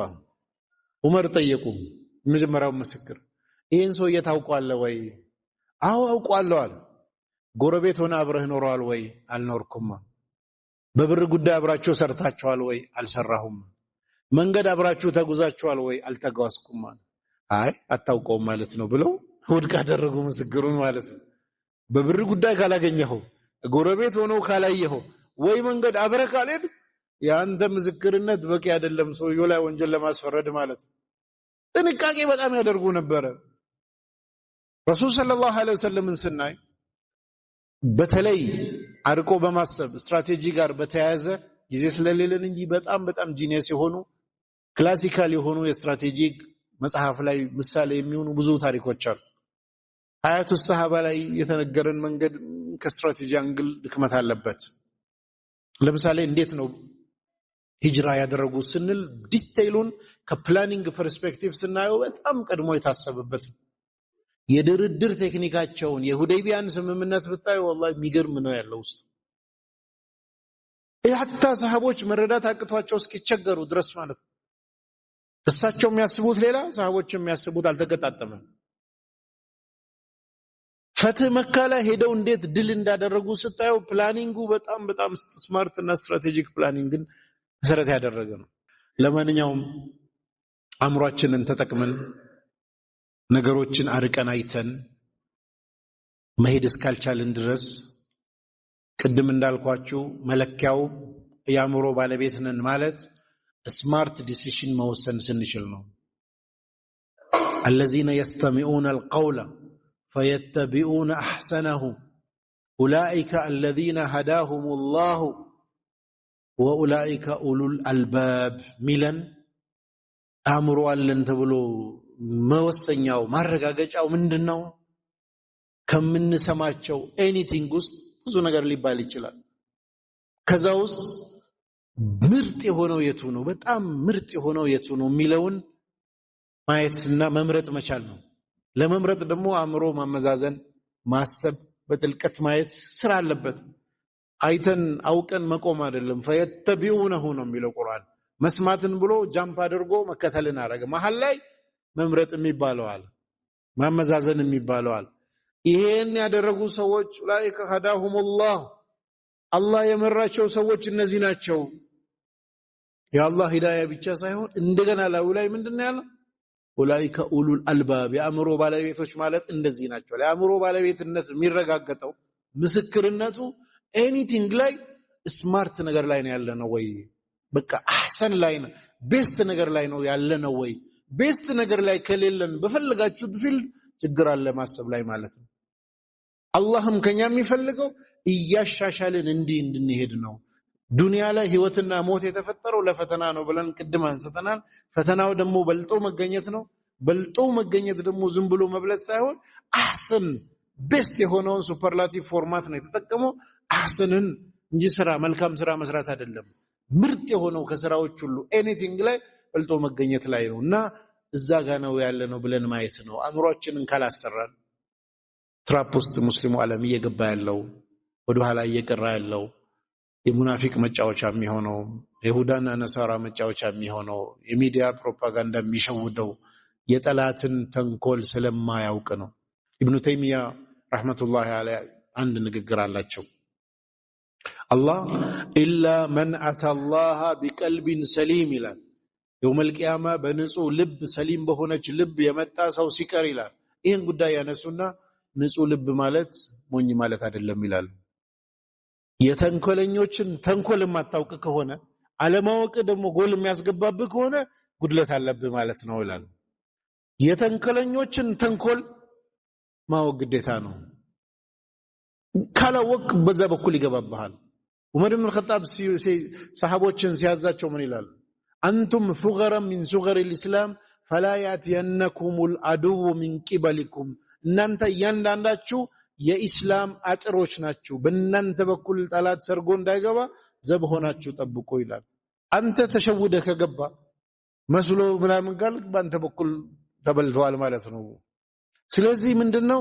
ዑመር ጠየቁ የመጀመሪያው ምስክር ይሄን ሰው ታውቀዋለህ ወይ? አዎ አውቀዋለሁ አለ። ጎረቤት ሆነ አብረህ ኖረዋል ወይ? አልኖርኩም። በብር ጉዳይ አብራችሁ ሰርታችኋል ወይ? አልሰራሁም። መንገድ አብራችሁ ተጉዛችኋል ወይ? አልተጓዝኩም። አይ አታውቀውም ማለት ነው ብለው ውድቅ አደረጉ ምስክሩን ማለት ነው። በብር ጉዳይ ካላገኘኸው፣ ጎረቤት ሆኖ ካላየኸው፣ ወይ መንገድ አብረህ ካልሄድ ያንተ ምስክርነት በቂ አይደለም ሰውየው ላይ ወንጀል ለማስፈረድ ማለት ነው። ጥንቃቄ በጣም ያደርጉ ነበር። ረሱል ሰለላሁ ዐለይሂ ወሰለምን ስናይ በተለይ አርቆ በማሰብ ስትራቴጂ ጋር በተያያዘ ጊዜ ስለሌለን እንጂ በጣም ጂኒየስ የሆኑ ክላሲካል የሆኑ የስትራቴጂክ መጽሐፍ ላይ ምሳሌ የሚሆኑ ብዙ ታሪኮች አሉ። ሀያቱ ሰሃባ ላይ የተነገረን መንገድ ከስትራቴጂ አንግል ድክመት አለበት። ለምሳሌ እንዴት ነው ሂጅራ ያደረጉት ስንል ዲቴይሉን ከፕላኒንግ ፐርስፔክቲቭ ስናየው በጣም ቀድሞ የታሰበበት የድርድር ቴክኒካቸውን የሁደይቢያን ስምምነት ብታዩ والله የሚገርም ነው ያለው ውስጥ ሐታ ሰሃቦች መረዳት አቅቷቸው እስኪቸገሩ ድረስ ማለት ነው። እሳቸው የሚያስቡት ሌላ፣ ሰሃቦች የሚያስቡት አልተገጣጠመም። ፈትህ መካ ላይ ሄደው እንዴት ድል እንዳደረጉ ስታዩ ፕላኒንጉ በጣም ስማርት እና ስትራቴጂክ ፕላኒንግን መሰረት ያደረገ ነው። ለማንኛውም አእምሯችንን ተጠቅመን ነገሮችን አርቀን አይተን መሄድ እስካልቻልን ድረስ ቅድም እንዳልኳችሁ መለኪያው የአእምሮ ባለቤት ነን ማለት ስማርት ዲሲሽን መወሰን ስንችል ነው። الذين يستمعون القول فيتبعون احسنه اولئك الذين هداهم الله واولئك اولو الالباب ሚለን አእምሮ አለን ተብሎ መወሰኛው ማረጋገጫው ምንድነው? ከምንሰማቸው ኤኒቲንግ ውስጥ ብዙ ነገር ሊባል ይችላል። ከዛ ውስጥ ምርጥ የሆነው የቱ ነው በጣም ምርጥ የሆነው የቱ ነው የሚለውን ማየትና መምረጥ መቻል ነው። ለመምረጥ ደግሞ አእምሮ ማመዛዘን ማሰብ በጥልቀት ማየት ስራ አለበት። አይተን አውቀን መቆም አይደለም። ፈየተቢኡነሁ ነው የሚለው ቁርአን። መስማትን ብሎ ጃምፕ አድርጎ መከተልን አረገ። መሃል ላይ መምረጥ የሚባለው አለ፣ ማመዛዘን የሚባለው አለ። ይሄን ያደረጉ ሰዎች ኡላኢከ ሀዳሁሙላህ አላህ የመራቸው ሰዎች እነዚህ ናቸው። የአላህ ሂዳያ ብቻ ሳይሆን እንደገና ላይ ምንድነው ያለው? ኡላኢከ ኡሉል አልባብ የአእምሮ ባለቤቶች ማለት እንደዚህ ናቸው። የአእምሮ ባለቤትነት የሚረጋገጠው ምስክርነቱ ኤኒቲንግ ላይ ስማርት ነገር ላይ ነው ያለነው ወይ? በቃ አህሰን ላይ ነው ቤስት ነገር ላይ ነው ያለነው ወይ? ቤስት ነገር ላይ ከሌለን በፈለጋችሁት ፊልድ ችግር አለ ማሰብ ላይ ማለት ነው። አላህም ከኛ የሚፈልገው እያሻሻልን እንድንሄድ ነው። ዱንያ ላይ ህይወትና ሞት የተፈጠረው ለፈተና ነው ብለን ቅድም አንስተናል። ፈተናው ደግሞ በልጦ መገኘት ነው። በልጦ መገኘት ደግሞ ዝም ብሎ መብለጥ ሳይሆን አህሰን ቤስት የሆነውን ሱፐርላቲቭ ፎርማት ነው የተጠቀመው። አህሰንን እንጂ መልካም ስራ መስራት አይደለም። ምርጥ የሆነው ከስራዎች ሁሉ ኤኒቲንግ ላይ በልጦ መገኘት ላይ ነው እና እዛ ጋር ነው ያለነው ብለን ማየት ነው። አእምሮአችንን ካላሰራን ትራፕ ውስጥ ሙስሊሙ ዓለም እየገባ ያለው ወደ ኋላ እየቀራ ያለው የሙናፊቅ መጫወቻ የሚሆነው የይሁዳና ነሳራ መጫወቻ የሚሆነው የሚዲያ ፕሮፓጋንዳ የሚሸውደው የጠላትን ተንኮል ስለማያውቅ ነው። ኢብኑ ተይሚያ ረህመቱላሂ ዐለይሂ አንድ ንግግር አላቸው። አላህ ኢላ መን አተላህ ቢቀልቢን ሰሊም ይላል። የውመል ቂያማ በንጹህ ልብ ሰሊም በሆነች ልብ የመጣ ሰው ሲቀር ይላል። ይህን ጉዳይ ያነሱና ንጹህ ልብ ማለት ሞኝ ማለት አይደለም ይላሉ። የተንኮለኞችን ተንኮል የማታውቅ ከሆነ አለማወቅ ደግሞ ጎል የሚያስገባብህ ከሆነ ጉድለት አለብህ ማለት ነው ይላሉ። የተንኮለኞችን ተንኮል ማወቅ ግዴታ ነው። ካላወቅ በዛ በኩል ይገባብሃል። ዑመር ኢብኑ አልኸጣብ ሰሃቦችን ሲያዛቸው ምን ይላሉ? አንቱም ሱገረ ሚን ሱገሪል ኢስላም ፈላ ያትየነኩሙል አዱው ሚን ቂበሊኩም እናንተ እያንዳንዳችሁ የኢስላም አጥሮች ናችሁ። በእናንተ በኩል ጠላት ሰርጎ እንዳይገባ ዘብ ሆናችሁ ጠብቁ ይላል። አንተ ተሸውደ ከገባ መስሎ ምናምን ጋር በአንተ በኩል ተበልተዋል ማለት ነው። ስለዚህ ምንድነው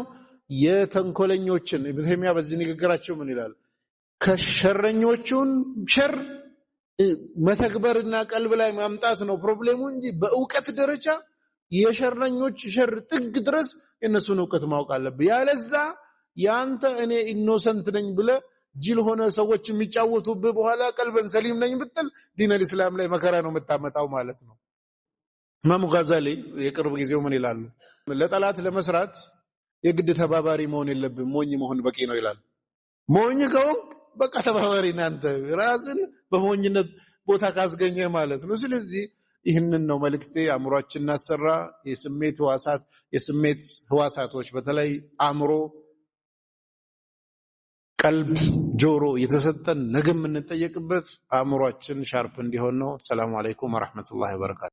የተንኮለኞችን ኢብኑ ተይሚያ በዚህ ንግግራቸው ምን ይላል? ከሸረኞቹን ሸር መተግበርና ቀልብ ላይ ማምጣት ነው ፕሮብሌሙ እንጂ በእውቀት ደረጃ የሸረኞች ሸር ጥግ ድረስ የነሱን እውቀት ማወቅ አለብህ። ያለዛ ያንተ እኔ ኢኖሰንት ነኝ ብለ ጅል ሆነ ሰዎች የሚጫወቱብህ በኋላ ቀልበን ሰሊም ነኝ ብትል ዲነል እስላም ላይ መከራ ነው የምታመጣው ማለት ነው። ኢማሙ ጋዛሊ የቅርብ ጊዜው ምን ይላሉ? ለጠላት ለመስራት የግድ ተባባሪ መሆን የለብህም ሞኝ መሆን በቂ ነው ይላል። ሞኝ ከሆንክ በቃ ተባባሪ ናንተ ራስን በሞኝነት ቦታ ካስገኘ ማለት ነው። ስለዚህ ይህንን ነው መልእክቴ። አእምሮአችንን እናሰራ። የስሜት ህዋሳቶች በተለይ አእምሮ፣ ቀልብ፣ ጆሮ የተሰጠን ነገ የምንጠየቅበት አእምሮአችን ሻርፕ እንዲሆን ነው። ሰላም አለይኩም ወራህመቱላሂ ወበረካቱ።